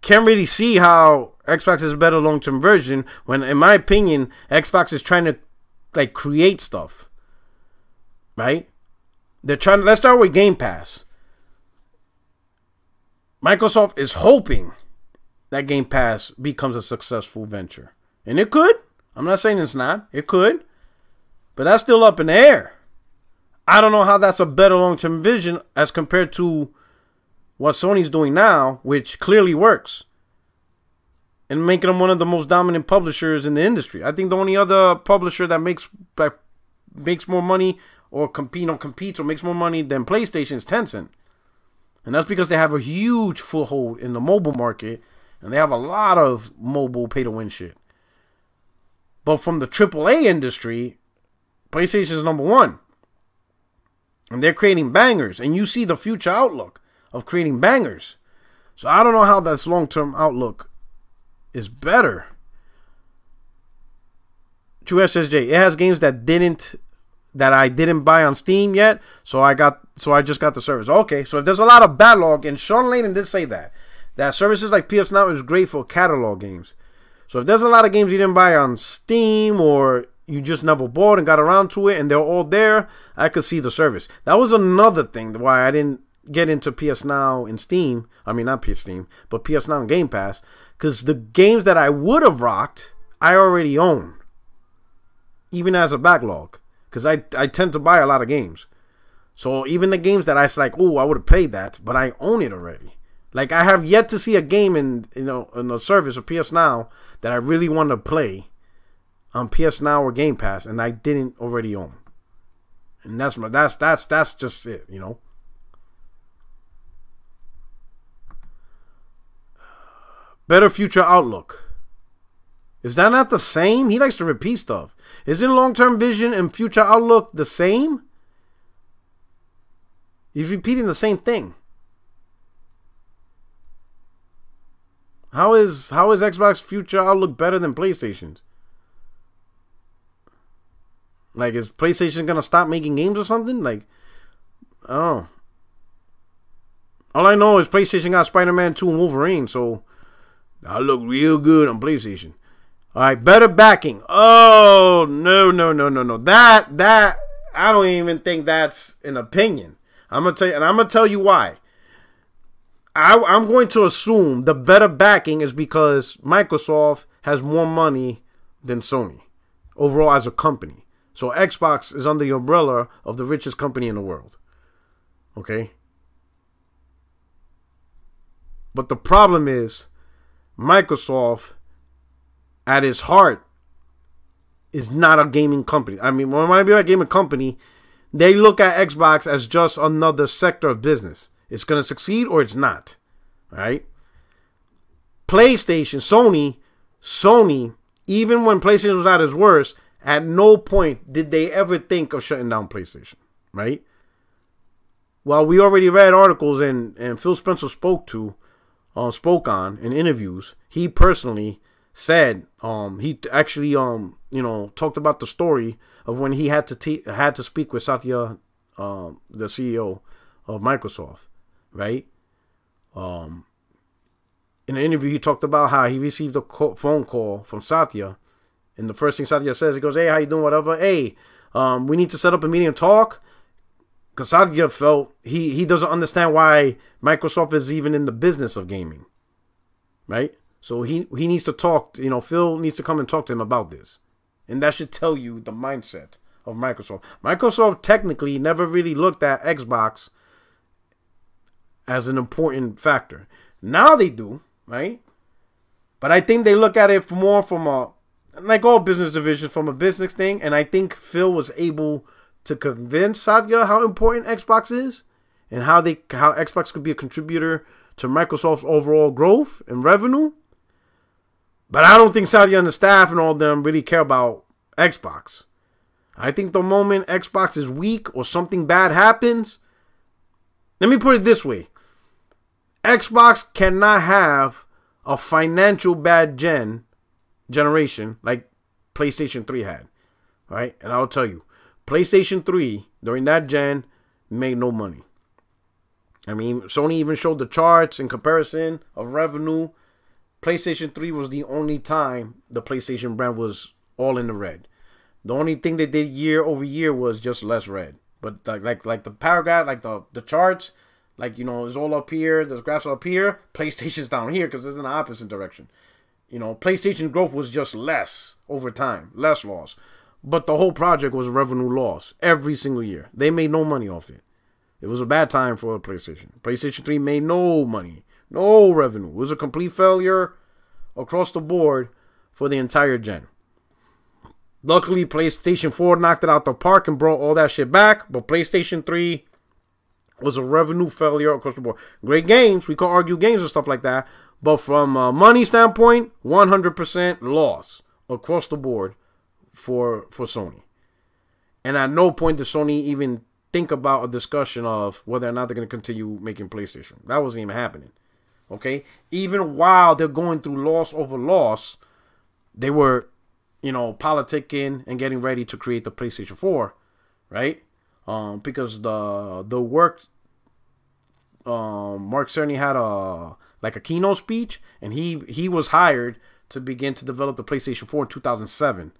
Can't really see how Xbox is a better long-term version when, in my opinion, Xbox is trying to create stuff. Right? They're trying to. Let's start with Game Pass. Microsoft is hoping that Game Pass becomes a successful venture. And it could. I'm not saying it's not. It could. But that's still up in the air. I don't know how that's a better long-term vision as compared to what Sony's doing now, which clearly works. And making them one of the most dominant publishers in the industry. I think the only other publisher that makes more money or competes or makes more money than PlayStation is Tencent. And that's because they have a huge foothold in the mobile market. And they have a lot of mobile pay-to-win shit. But from the AAA industry, PlayStation is number one. And they're creating bangers. And you see the future outlook of creating bangers. So I don't know how this long-term outlook is better. True SSJ. It has games that I didn't buy on Steam yet, so I just got the service. Okay, so if there's a lot of backlog, and Sean Layden did say that services like PS Now is great for catalog games. So if there's a lot of games you didn't buy on Steam or you just never bought and got around to it and they're all there, I could see the service. That was another thing why I didn't get into PS Now and Steam. I mean, not PS Steam, but PS Now and Game Pass, because the games that I would have rocked, I already own, even as a backlog. Because I tend to buy a lot of games. So even the games that I was like, oh, I would have played that, but I own it already. Like, I have yet to see a game in the service of PS Now that I really want to play on PS Now or Game Pass, and I didn't already own. And that's just it, Better future outlook. Is that not the same? He likes to repeat stuff. Isn't long-term vision and future outlook the same? He's repeating the same thing. How is Xbox future outlook better than PlayStation's? Like, is PlayStation gonna stop making games or something? Like, I don't know. All I know is PlayStation got Spider-Man 2 and Wolverine, so I look real good on PlayStation. All right, better backing. Oh, no. That I don't even think that's an opinion. I'm gonna tell you, and I'm gonna tell you why. I'm going to assume the better backing is because Microsoft has more money than Sony overall as a company. So Xbox is under the umbrella of the richest company in the world. Okay? But the problem is Microsoft, at its heart, is not a gaming company. I mean, when I be a gaming company, they look at Xbox as just another sector of business. It's going to succeed or it's not. Right? PlayStation, Sony, even when PlayStation was at its worst, at no point did they ever think of shutting down PlayStation. Right? Well, we already read articles and Phil Spencer spoke on in interviews. He personally said he actually talked about the story of when he had to speak with Satya, the CEO of Microsoft, right? In an interview, he talked about how he received a phone call from Satya, and the first thing Satya says, he goes, "Hey, how you doing? Whatever. Hey, we need to set up a meeting and talk." Because Satya felt he doesn't understand why Microsoft is even in the business of gaming, right? So he needs to talk. Phil needs to come and talk to him about this, and that should tell you the mindset of Microsoft. Microsoft technically never really looked at Xbox as an important factor. Now they do, right? But I think they look at it more from a, like all business divisions, from a business thing. And I think Phil was able to convince Satya how important Xbox is and how Xbox could be a contributor to Microsoft's overall growth and revenue. But I don't think Satya and the staff and all of them really care about Xbox. I think the moment Xbox is weak or something bad happens, let me put it this way. Xbox cannot have a financial bad generation like PlayStation 3 had. Right? And I'll tell you, PlayStation 3 during that gen made no money. I mean, Sony even showed the charts in comparison of revenue. PlayStation 3 was the only time the PlayStation brand was all in the red. The only thing they did year over year was just less red. But like the paragraph, like the charts, like, you know, it's all up here, there's graphs up here, PlayStation's down here because it's in the opposite direction. You know, PlayStation growth was just less over time, less loss. But the whole project was a revenue loss every single year. They made no money off it. It was a bad time for PlayStation. PlayStation 3 made no money, no revenue. It was a complete failure across the board for the entire gen. Luckily, PlayStation 4 knocked it out the park and brought all that shit back. But PlayStation 3 was a revenue failure across the board. Great games. We could argue games and stuff like that. But from a money standpoint, 100% loss across the board for Sony. And at no point did Sony even think about a discussion of whether or not they're going to continue making PlayStation. That wasn't even happening. Okay? Even while they're going through loss over loss, they were, you know, politicking and getting ready to create the PlayStation 4, right? Because the work, Mark Cerny had a keynote speech, and he was hired to begin to develop the PlayStation 4 in 2007,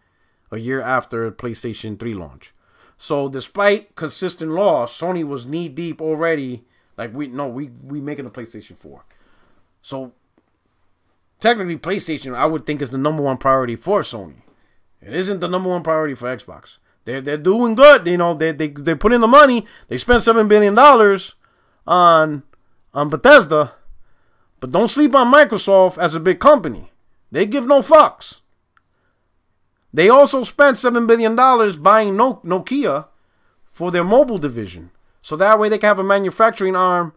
a year after PlayStation 3 launch. So despite consistent loss, Sony was knee deep already. Like we making a PlayStation 4. So technically, PlayStation I would think is the #1 priority for Sony. It isn't the #1 priority for Xbox. They're doing good. You know, they put in the money. They spent $7 billion on Bethesda. But don't sleep on Microsoft as a big company. They give no fucks. They also spent $7 billion buying Nokia for their mobile division. So that way they can have a manufacturing arm,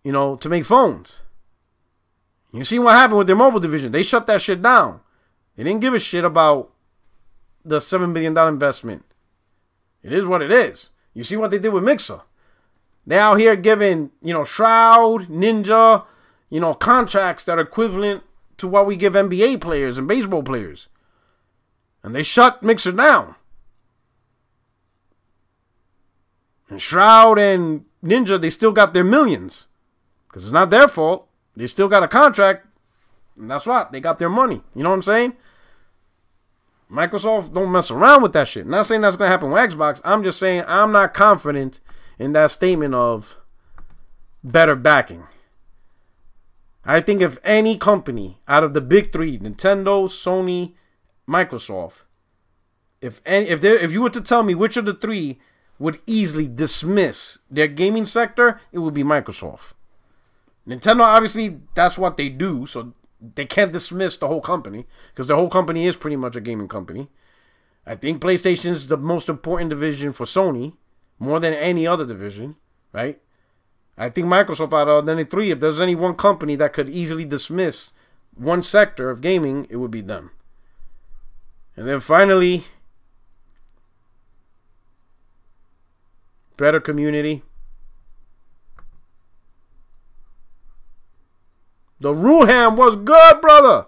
you know, to make phones. You see what happened with their mobile division. They shut that shit down. They didn't give a shit about the $7 billion investment. It is what it is. You see what they did with Mixer. They're out here giving, you know, Shroud, Ninja, you know, contracts that are equivalent to what we give NBA players and baseball players. And they shut Mixer down. And Shroud and Ninja, they still got their millions. Because it's not their fault. They still got a contract. And that's what. They got their money. You know what I'm saying? Microsoft don't mess around with that shit. I'm not saying that's going to happen with Xbox. I'm just saying I'm not confident in that statement of better backing. I think if any company out of the big three, Nintendo, Sony, Microsoft, if you were to tell me which of the three would easily dismiss their gaming sector, it would be Microsoft. Nintendo, obviously, that's what they do, so they can't dismiss the whole company because the whole company is pretty much a gaming company. I think PlayStation is the most important division for Sony, more than any other division, right? I think Microsoft, out of the three, if there's any one company that could easily dismiss one sector of gaming, it would be them. And then finally, better community. The Ruham was good, brother.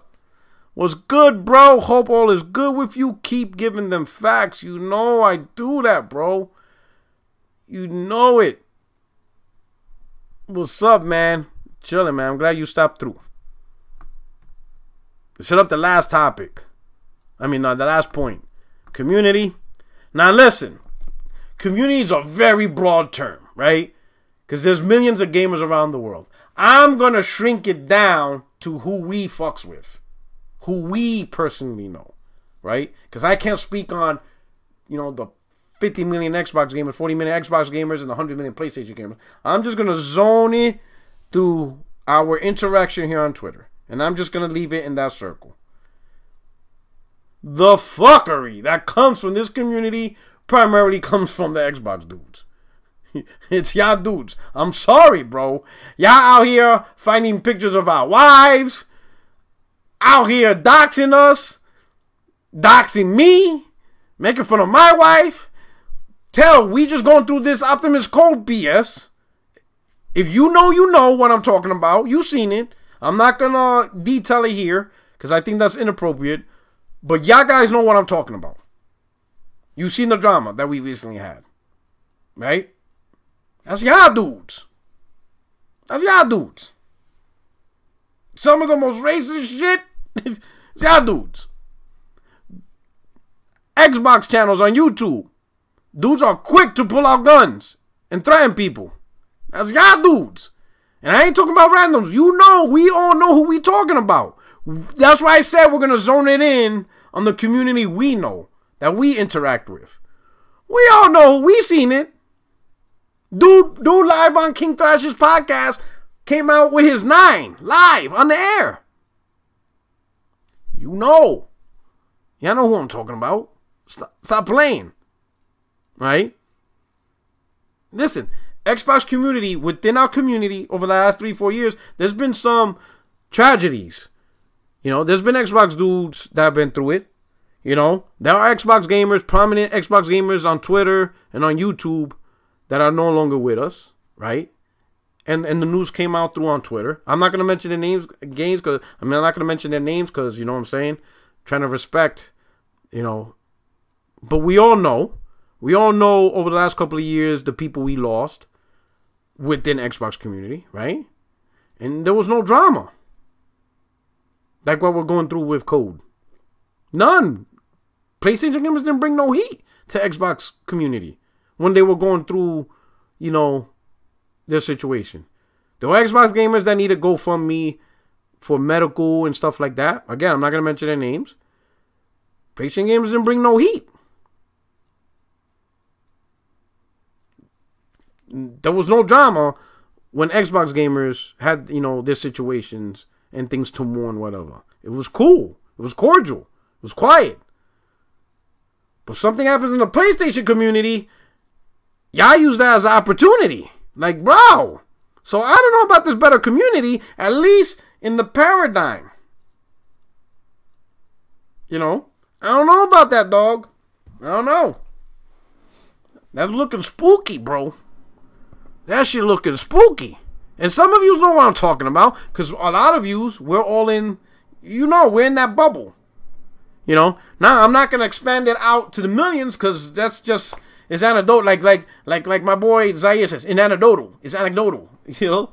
Was good, bro. Hope all is good with you. Keep giving them facts. You know I do that, bro. You know it. What's up, man? Chilling, man. I'm glad you stopped through. Let's hit up the last topic. The last point. Community. Now, listen. Community is a very broad term, right? Because there's millions of gamers around the world. I'm going to shrink it down to who we fucks with. Who we personally know, right? Because I can't speak on, you know, 50 million Xbox gamers, 40 million Xbox gamers, and 100 million PlayStation gamers. I'm just going to zone it through our interaction here on Twitter. And I'm just going to leave it in that circle. The fuckery that comes from this community primarily comes from the Xbox dudes. It's y'all dudes. I'm sorry, bro. Y'all out here finding pictures of our wives. Out here doxing us. Doxing me. Making fun of my wife. We just going through this Optimus Code BS. If you know what I'm talking about. You seen it. I'm not going to detail it here because I think that's inappropriate. But y'all guys know what I'm talking about. You've seen the drama that we recently had. Right? That's y'all dudes. That's y'all dudes. Some of the most racist shit is y'all dudes. Xbox channels on YouTube. Dudes are quick to pull out guns and threaten people. That's y'all dudes. And I ain't talking about randoms. You know, we all know who we talking about. That's why I said we're going to zone it in on the community we know, that we interact with. We all know. We seen it. Dude live on King Thrash's podcast came out with his 9 live on the air. You know. Y'all know who I'm talking about. Stop playing. Right? Listen, Xbox community, within our community over the last 3-4 years, there's been some tragedies. You know, there's been Xbox dudes that have been through it. You know, there are Xbox gamers, prominent Xbox gamers on Twitter and on YouTube that are no longer with us, right? And the news came out through on Twitter. I'm not going to mention their names, I'm not going to mention their names because, you know what I'm saying? Trying to respect, you know. But we all know over the last couple of years the people we lost within Xbox community, right? And there was no drama. Like what we're going through with Code. None. PlayStation gamers didn't bring no heat to Xbox community when they were going through, you know, their situation. There were Xbox gamers that needed GoFundMe for medical and stuff like that. Again, I'm not going to mention their names. PlayStation gamers didn't bring no heat. There was no drama when Xbox gamers had, you know, their situations and things to mourn, whatever. It was cool. It was cordial. It was quiet. But something happens in the PlayStation community, y'all use that as an opportunity. Like, bro. So I don't know about this better community, at least in the paradigm. You know? I don't know about that, dog. I don't know. That's looking spooky, bro. That shit looking spooky. And some of you know what I'm talking about. Because a lot of yous, we're all in, you know, we're in that bubble. You know? Now, I'm not going to expand it out to the millions because that's just, it's anecdotal. Like my boy Zaire says, it's anecdotal. You know?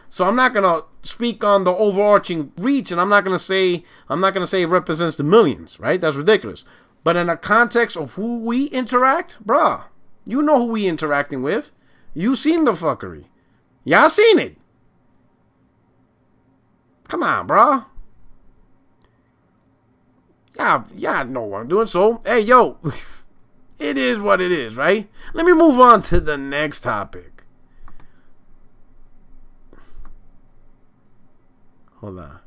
So I'm not going to speak on the overarching reach, and I'm not going to say it represents the millions, right? That's ridiculous. But in the context of who we interact, bruh, you know who we interacting with. You seen the fuckery. Y'all seen it. Come on, bruh. Y'all know what I'm doing. So, hey, yo, it is what it is, right? Let me move on to the next topic. Hold on.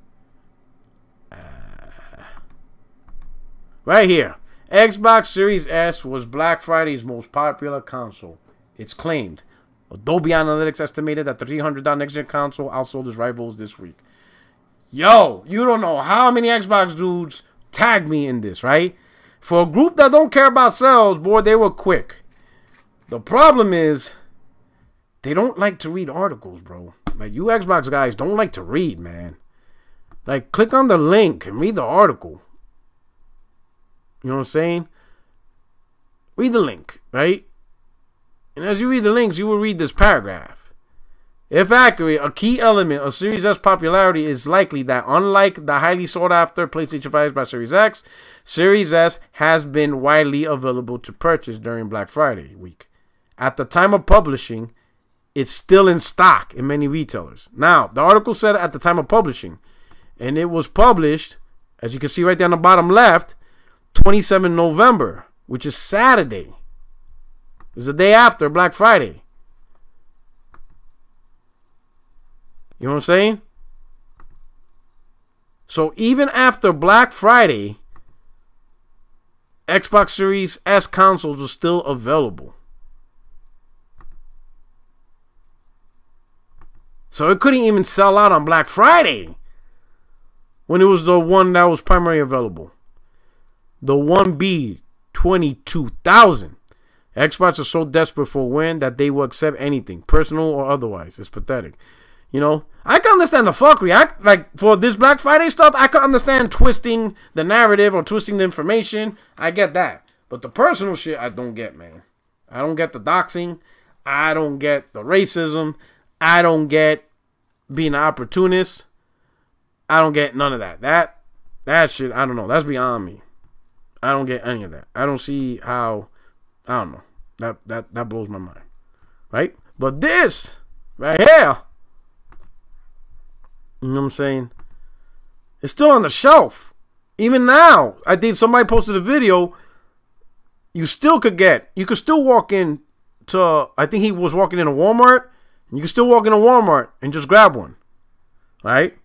Right here. Xbox Series S was Black Friday's most popular console. It's claimed. Adobe Analytics estimated that the $300 next-gen console outsold its rivals this week. Yo, you don't know how many Xbox dudes tagged me in this, right? For a group that don't care about sales, boy, they were quick. The problem is, they don't like to read articles, bro. Like, you Xbox guys don't like to read, man. Like, click on the link and read the article. You know what I'm saying? Read the link, right? And as you read the links, you will read this paragraph. If accurate, a key element of Series S popularity is likely that unlike the highly sought-after PlayStation 5 by Series X, Series S has been widely available to purchase during Black Friday week. At the time of publishing, it's still in stock in many retailers. Now, the article said at the time of publishing, and it was published, as you can see right there on the bottom left, 27 November, which is Saturday. It's the day after Black Friday. You know what I'm saying? So even after Black Friday, Xbox Series S consoles were still available. So it couldn't even sell out on Black Friday when it was the one that was primarily available. The 1B, 22,000. Xbox is so desperate for a win that they will accept anything, personal or otherwise. It's pathetic. You know, I can understand the fuckery. Like, for this Black Friday stuff, I can understand twisting the narrative or twisting the information. I get that. But the personal shit, I don't get, man. I don't get the doxing. I don't get the racism. I don't get being an opportunist. I don't get none of that. That shit, I don't know. That's beyond me. I don't get any of that. I don't see how, I don't know. That blows my mind. Right? But this right here, you know what I'm saying? It's still on the shelf. Even now, I think somebody posted a video. You still could get, you could still walk in to, I think he was walking in a Walmart. You can still walk in a Walmart and just grab one. Right?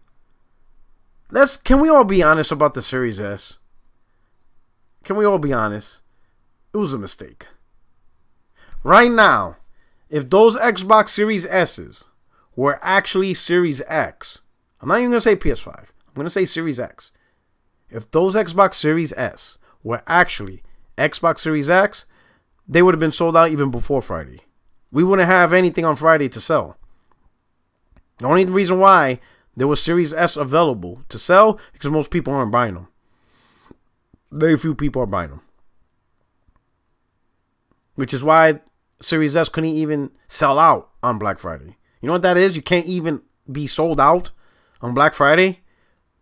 Can we all be honest about the Series S? Can we all be honest? It was a mistake. Right now, if those Xbox Series S's were actually Series X, I'm not even going to say PS5. I'm going to say Series X. If those Xbox Series S were actually Xbox Series X, they would have been sold out even before Friday. We wouldn't have anything on Friday to sell. The only reason why there was Series S available to sell is because most people aren't buying them. Very few people are buying them. Which is why Series S couldn't even sell out on Black Friday. You know what that is? You can't even be sold out on Black Friday,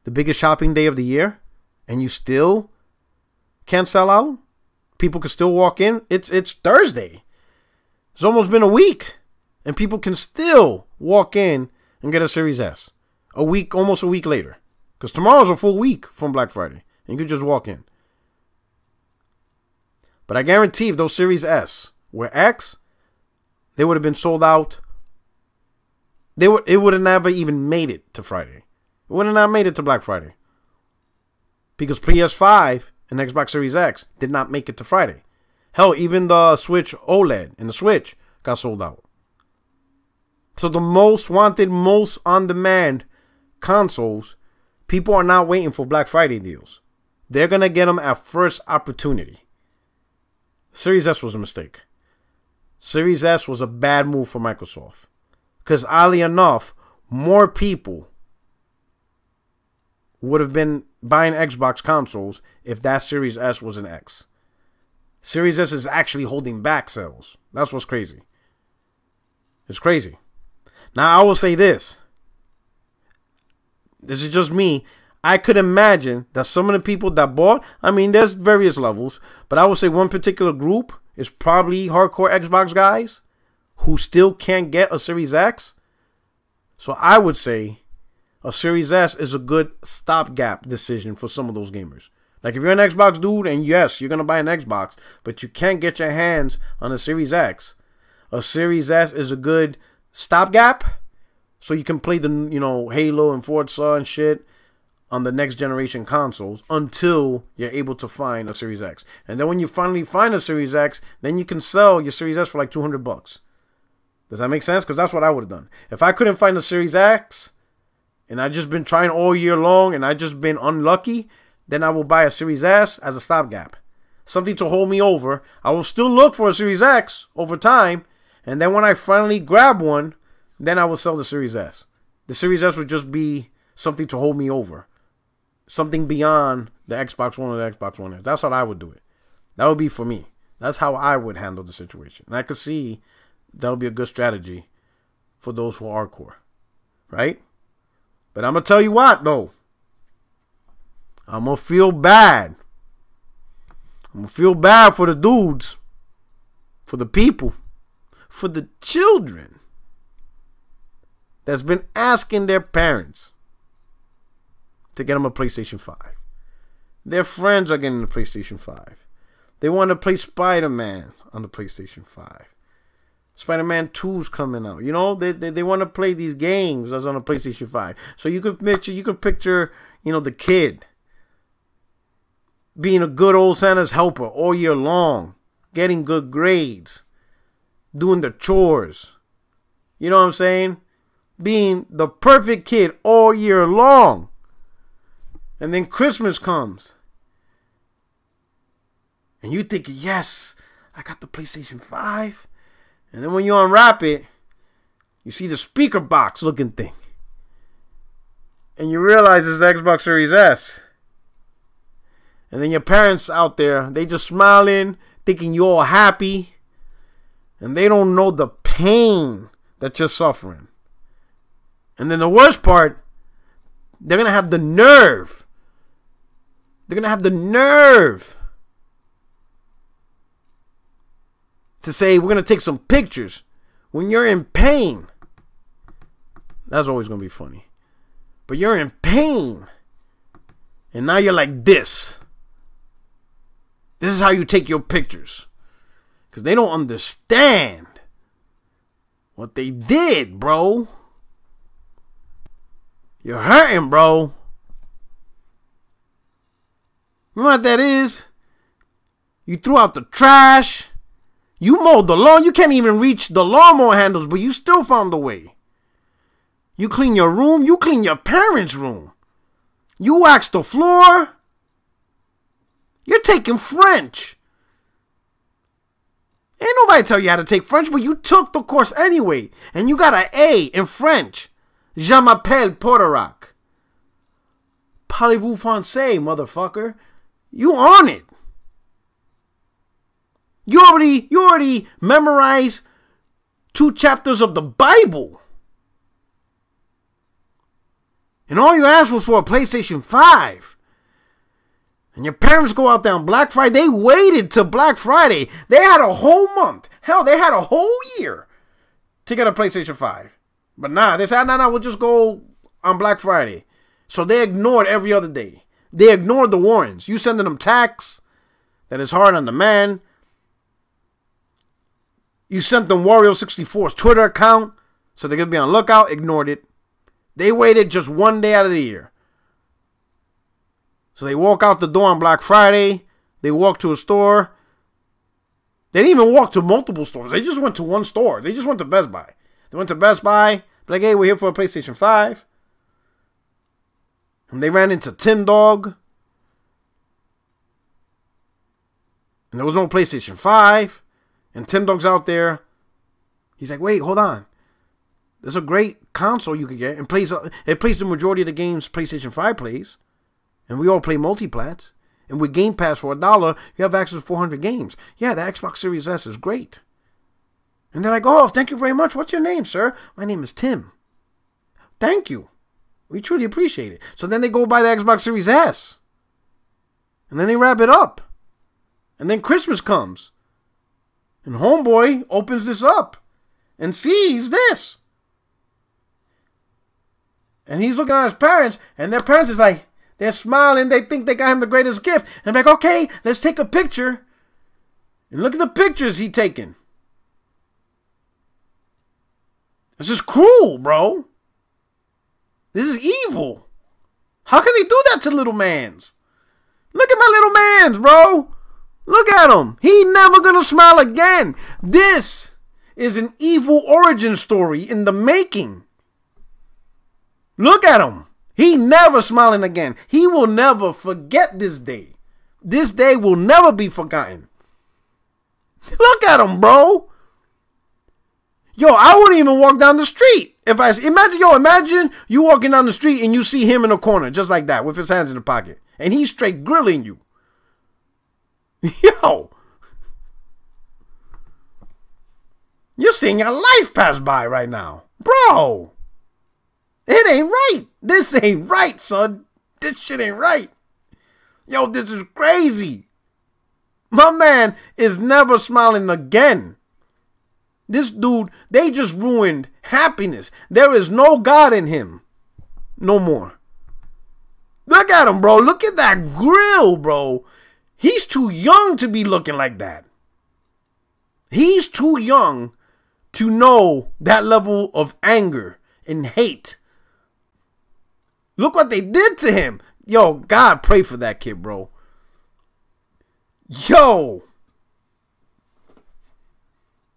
the biggest shopping day of the year, and you still can't sell out. People can still walk in. It's Thursday. It's almost been a week, and people can still walk in and get a Series S. Almost a week later. Because tomorrow's a full week from Black Friday. And you could just walk in. But I guarantee if those Series S were X, they would have been sold out. It would have never even made it to Friday. It would have not made it to Black Friday. Because PS5 and Xbox Series X did not make it to Friday. Hell, even the Switch OLED and the Switch got sold out. So the most wanted, most on-demand consoles, people are not waiting for Black Friday deals. They're going to get them at first opportunity. Series S was a mistake. Series S was a bad move for Microsoft. Because oddly enough, more people would have been buying Xbox consoles if that Series S was an X. Series S is actually holding back sales. That's what's crazy. It's crazy. Now, I will say this. This is just me. I could imagine that some of the people that bought, I mean, there's various levels, but I would say one particular group is probably hardcore Xbox guys who still can't get a Series X. So I would say a Series S is a good stopgap decision for some of those gamers. Like if you're an Xbox dude and yes, you're going to buy an Xbox, but you can't get your hands on a Series X, a Series S is a good stopgap so you can play the, you know, Halo and Forza and shit on the next generation consoles until you're able to find a Series X. And then when you finally find a Series X, then you can sell your Series S for like $200. Does that make sense? Because that's what I would have done. If I couldn't find a Series X and I just been trying all year long and I just been unlucky, then I will buy a Series S as a stopgap. Something to hold me over. I will still look for a Series X over time. And then when I finally grab one, then I will sell the Series S. The Series S would just be something to hold me over. Something beyond the Xbox One or the Xbox One S. That's how I would do it. That would be for me. That's how I would handle the situation. And I could see that would be a good strategy for those who are hardcore. Right? But I'm going to tell you what, though. I'm going to feel bad. I'm going to feel bad for the dudes. For the people. For the children. That's been asking their parents to get them a PlayStation 5. Their friends are getting a PlayStation 5. They want to play Spider-Man on the PlayStation 5. Spider-Man 2's coming out. You know, they want to play these games that's on the PlayStation 5. So you could picture, you know, the kid being a good old Santa's helper all year long, getting good grades, doing the chores. You know what I'm saying? Being the perfect kid all year long. And then Christmas comes. And you think, yes, I got the PlayStation 5. And then when you unwrap it, you see the speaker box looking thing. And you realize it's the Xbox Series S. And then your parents out there, they just smiling, thinking you're all happy. And they don't know the pain that you're suffering. And then the worst part, they're going to have the nerve. They're going to have the nerve to say, we're going to take some pictures when you're in pain. That's always going to be funny. But you're in pain. And now you're like this. This is how you take your pictures. Because they don't understand what they did, bro. You're hurting, bro. You know what that is? You threw out the trash. You mowed the lawn. You can't even reach the lawnmower handles, but you still found a way. You clean your room. You clean your parents' room. You waxed the floor. You're taking French. Ain't nobody tell you how to take French, but you took the course anyway. And you got an A in French. Je m'appelle Porterac. Parlez-vous français, motherfucker? You on it. You already memorized 2 chapters of the Bible. And all you asked was for a PlayStation 5. And your parents go out there on Black Friday. They waited till Black Friday. They had a whole month. Hell, they had a whole year to get a PlayStation 5. But nah, they said, nah, we'll just go on Black Friday. So they ignored every other day. They ignored the warnings. You sending them tax that is hard on the man. You sent them Wario64's Twitter account so they're going to be on lookout. Ignored it. They waited just one day out of the year. So they walk out the door on Black Friday. They walk to a store. They didn't even walk to multiple stores. They just went to one store. They just went to Best Buy. They went to Best Buy. Like, hey, we're here for a PlayStation 5. And they ran into Tim Dog. And there was no PlayStation 5. And Tim Dog's out there. He's like, wait, hold on. There's a great console you can get. And it plays the majority of the games PlayStation 5 plays. And we all play multiplats. And with Game Pass for $1, you have access to 400 games. Yeah, the Xbox Series S is great. And they're like, oh, thank you very much. What's your name, sir? My name is Tim. Thank you. We truly appreciate it. So then they go buy the Xbox Series S. And then they wrap it up. And then Christmas comes. And homeboy opens this up. And sees this. And he's looking at his parents. And their parents is like, they're smiling. They think they got him the greatest gift. And I'm like, okay, let's take a picture. And look at the pictures he taken. This is cruel, bro. This is evil. How can they do that to little mans? Look at my little mans, bro. Look at him. He never gonna smile again. This is an evil origin story in the making. Look at him. He never smiling again. He will never forget this day. This day will never be forgotten. Look at him, bro. Yo, I wouldn't even walk down the street. If I imagine you walking down the street and you see him in a corner just like that with his hands in the pocket and he's straight grilling you. Yo, you're seeing your life pass by right now, bro. It ain't right. This ain't right, son. This shit ain't right. Yo, this is crazy. My man is never smiling again. This dude, they just ruined happiness. There is no God in him. No more. Look at him, bro. Look at that grill, bro. He's too young to be looking like that. He's too young to know that level of anger and hate. Look what they did to him. Yo, God, pray for that kid, bro. Yo.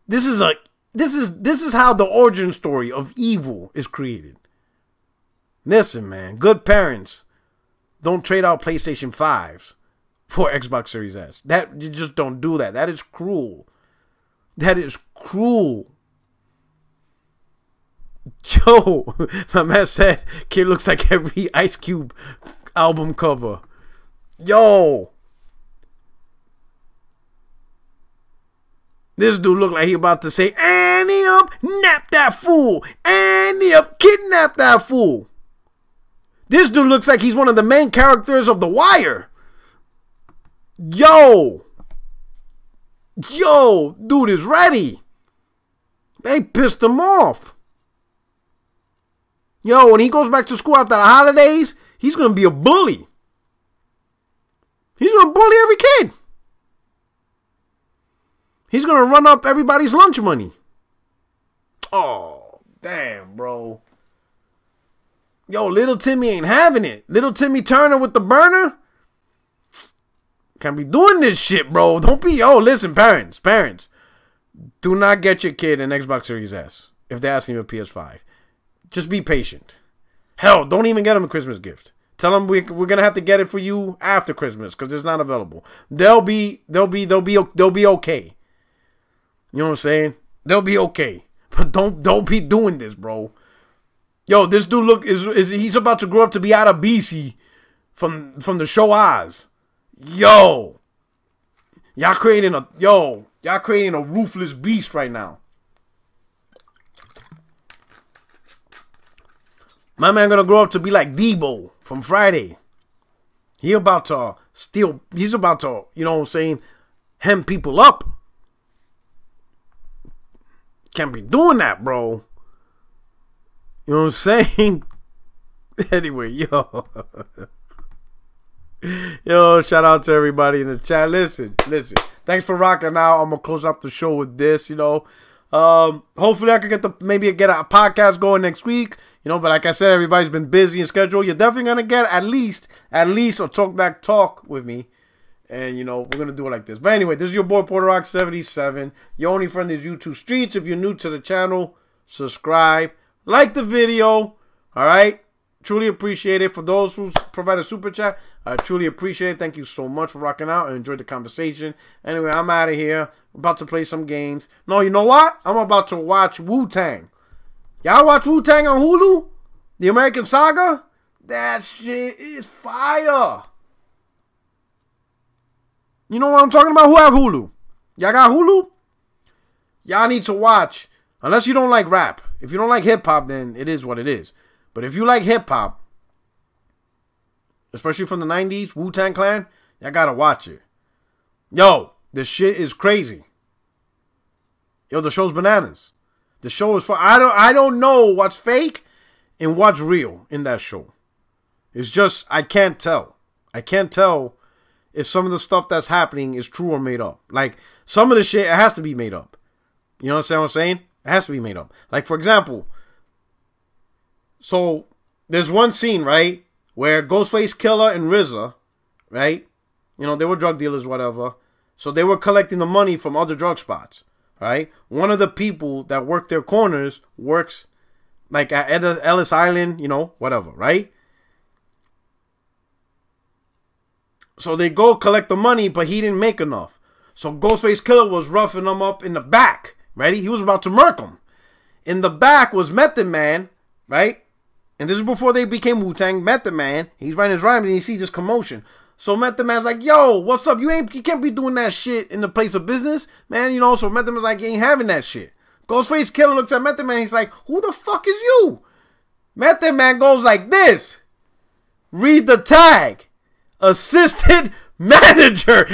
This is how the origin story of evil is created. Listen, man, good parents don't trade out PlayStation 5s for Xbox Series S. You just don't do that. That is cruel. That is cruel. Yo, my man said kid looks like every Ice Cube album cover. Yo. This dude looked like he about to say, Annie up, nap that fool. Annie up, kidnap that fool. This dude looks like he's one of the main characters of The Wire. Yo. Yo, dude is ready. They pissed him off. Yo, when he goes back to school after the holidays, he's going to be a bully. He's going to bully every kid. He's going to run up everybody's lunch money. Oh, damn, bro. Yo, little Timmy ain't having it. Little Timmy Turner with the burner. Can't be doing this shit, bro. Don't be, listen, parents. Do not get your kid an Xbox Series S if they're asking you a PS5. Just be patient. Hell, don't even get them a Christmas gift. Tell them we're gonna have to get it for you after Christmas because it's not available. They'll be okay. You know what I'm saying? They'll be okay. But don't be doing this, bro. Yo, this dude he's about to grow up to be out of BC from the show Oz. Yo. Y'all creating a ruthless beast right now. My man gonna grow up to be like Debo from Friday. He's about to, you know what I'm saying, hem people up. Can't be doing that, bro. You know what I'm saying? Anyway, yo. Yo, shout out to everybody in the chat. Listen. Thanks for rocking out. I'm gonna close up the show with this, you know. Hopefully I can get a podcast going next week. You know, but like I said, everybody's been busy and scheduled. You're definitely gonna get at least a talk with me. And you know, we're gonna do it like this. But anyway, this is your boy Porter Rock 77. Your only friend is YouTube Streets. If you're new to the channel, subscribe, like the video. Alright? Truly appreciate it. For those who provide a super chat, I truly appreciate it. Thank you so much for rocking out and enjoyed the conversation. Anyway, I'm out of here. I'm about to play some games. No, you know what? I'm about to watch Wu-Tang. Y'all watch Wu-Tang on Hulu? The American Saga? That shit is fire. You know what I'm talking about? Who have Hulu? Y'all got Hulu? Y'all need to watch. Unless you don't like rap. If you don't like hip-hop, then it is what it is. But if you like hip-hop, especially from the 90s, Wu-Tang Clan, y'all gotta watch it. Yo, this shit is crazy. Yo, the show's bananas. The show is fun. I don't know what's fake and what's real in that show. It's just, I can't tell. I can't tell if some of the stuff that's happening is true or made up. Like, some of the shit, it has to be made up. You know what I'm saying? It has to be made up. Like, for example, so there's one scene, right, where Ghostface Killer and RZA, right, you know, they were drug dealers, whatever. So they were collecting the money from other drug spots, right? One of the people that work their corners works like at Ellis Island, you know, whatever, right? So they go collect the money, but he didn't make enough. So Ghostface Killer was roughing him up in the back, right? He was about to murk him. In the back was Method Man, right? And this is before they became Wu-Tang. Method Man, he's writing his rhymes and he sees this commotion. So Method Man's like, yo, what's up? You can't be doing that shit in the place of business, man. You know, so Method Man's like, you ain't having that shit. Ghostface Killer looks at Method Man. He's like, who the fuck is you? Method Man goes like this. Read the tag. Assistant manager.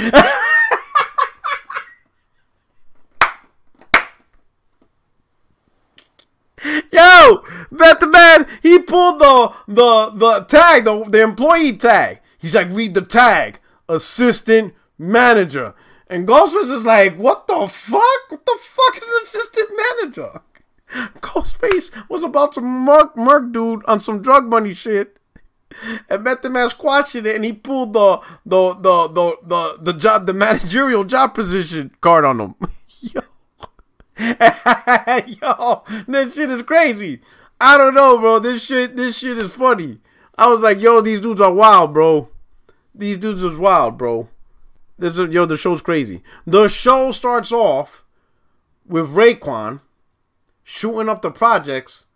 Yo, Method Man, he pulled the tag, the employee tag. He's like, read the tag. Assistant manager. And Ghostface is like, what the fuck? What the fuck is an assistant manager? Ghostface was about to murk dude on some drug money shit, and Method Man squashing it, and he pulled the managerial job position card on him. Yo, yo, this shit is crazy. I don't know, bro. This shit is funny. I was like, yo, these dudes are wild, bro. These dudes are wild, bro. The show's crazy. The show starts off with Raekwon shooting up the projects,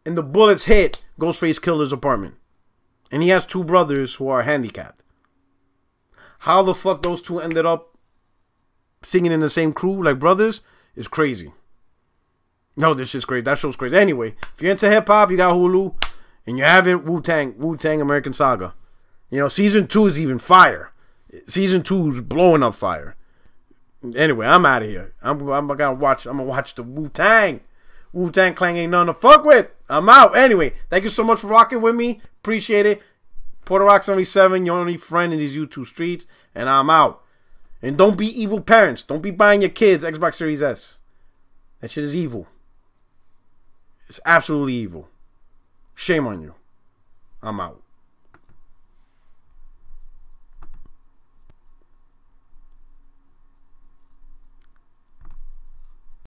and the bullets hit Ghostface Killer's apartment. And he has two brothers who are handicapped. How the fuck those two ended up singing in the same crew like brothers is crazy. No, this shit's crazy. That show's crazy. Anyway, if you're into hip-hop, you got Hulu, and you haven't, Wu-Tang American Saga. You know, season 2 is even fire. Season 2 is blowing up fire. Anyway, I'm out of here. I'm gonna watch the Wu-Tang. Wu-Tang Clan ain't nothing to fuck with. I'm out. Anyway, thank you so much for rocking with me. Appreciate it. Porter Rock 77, your only friend in these YouTube streets. And I'm out. And don't be evil parents. Don't be buying your kids Xbox Series S. That shit is evil. It's absolutely evil. Shame on you. I'm out.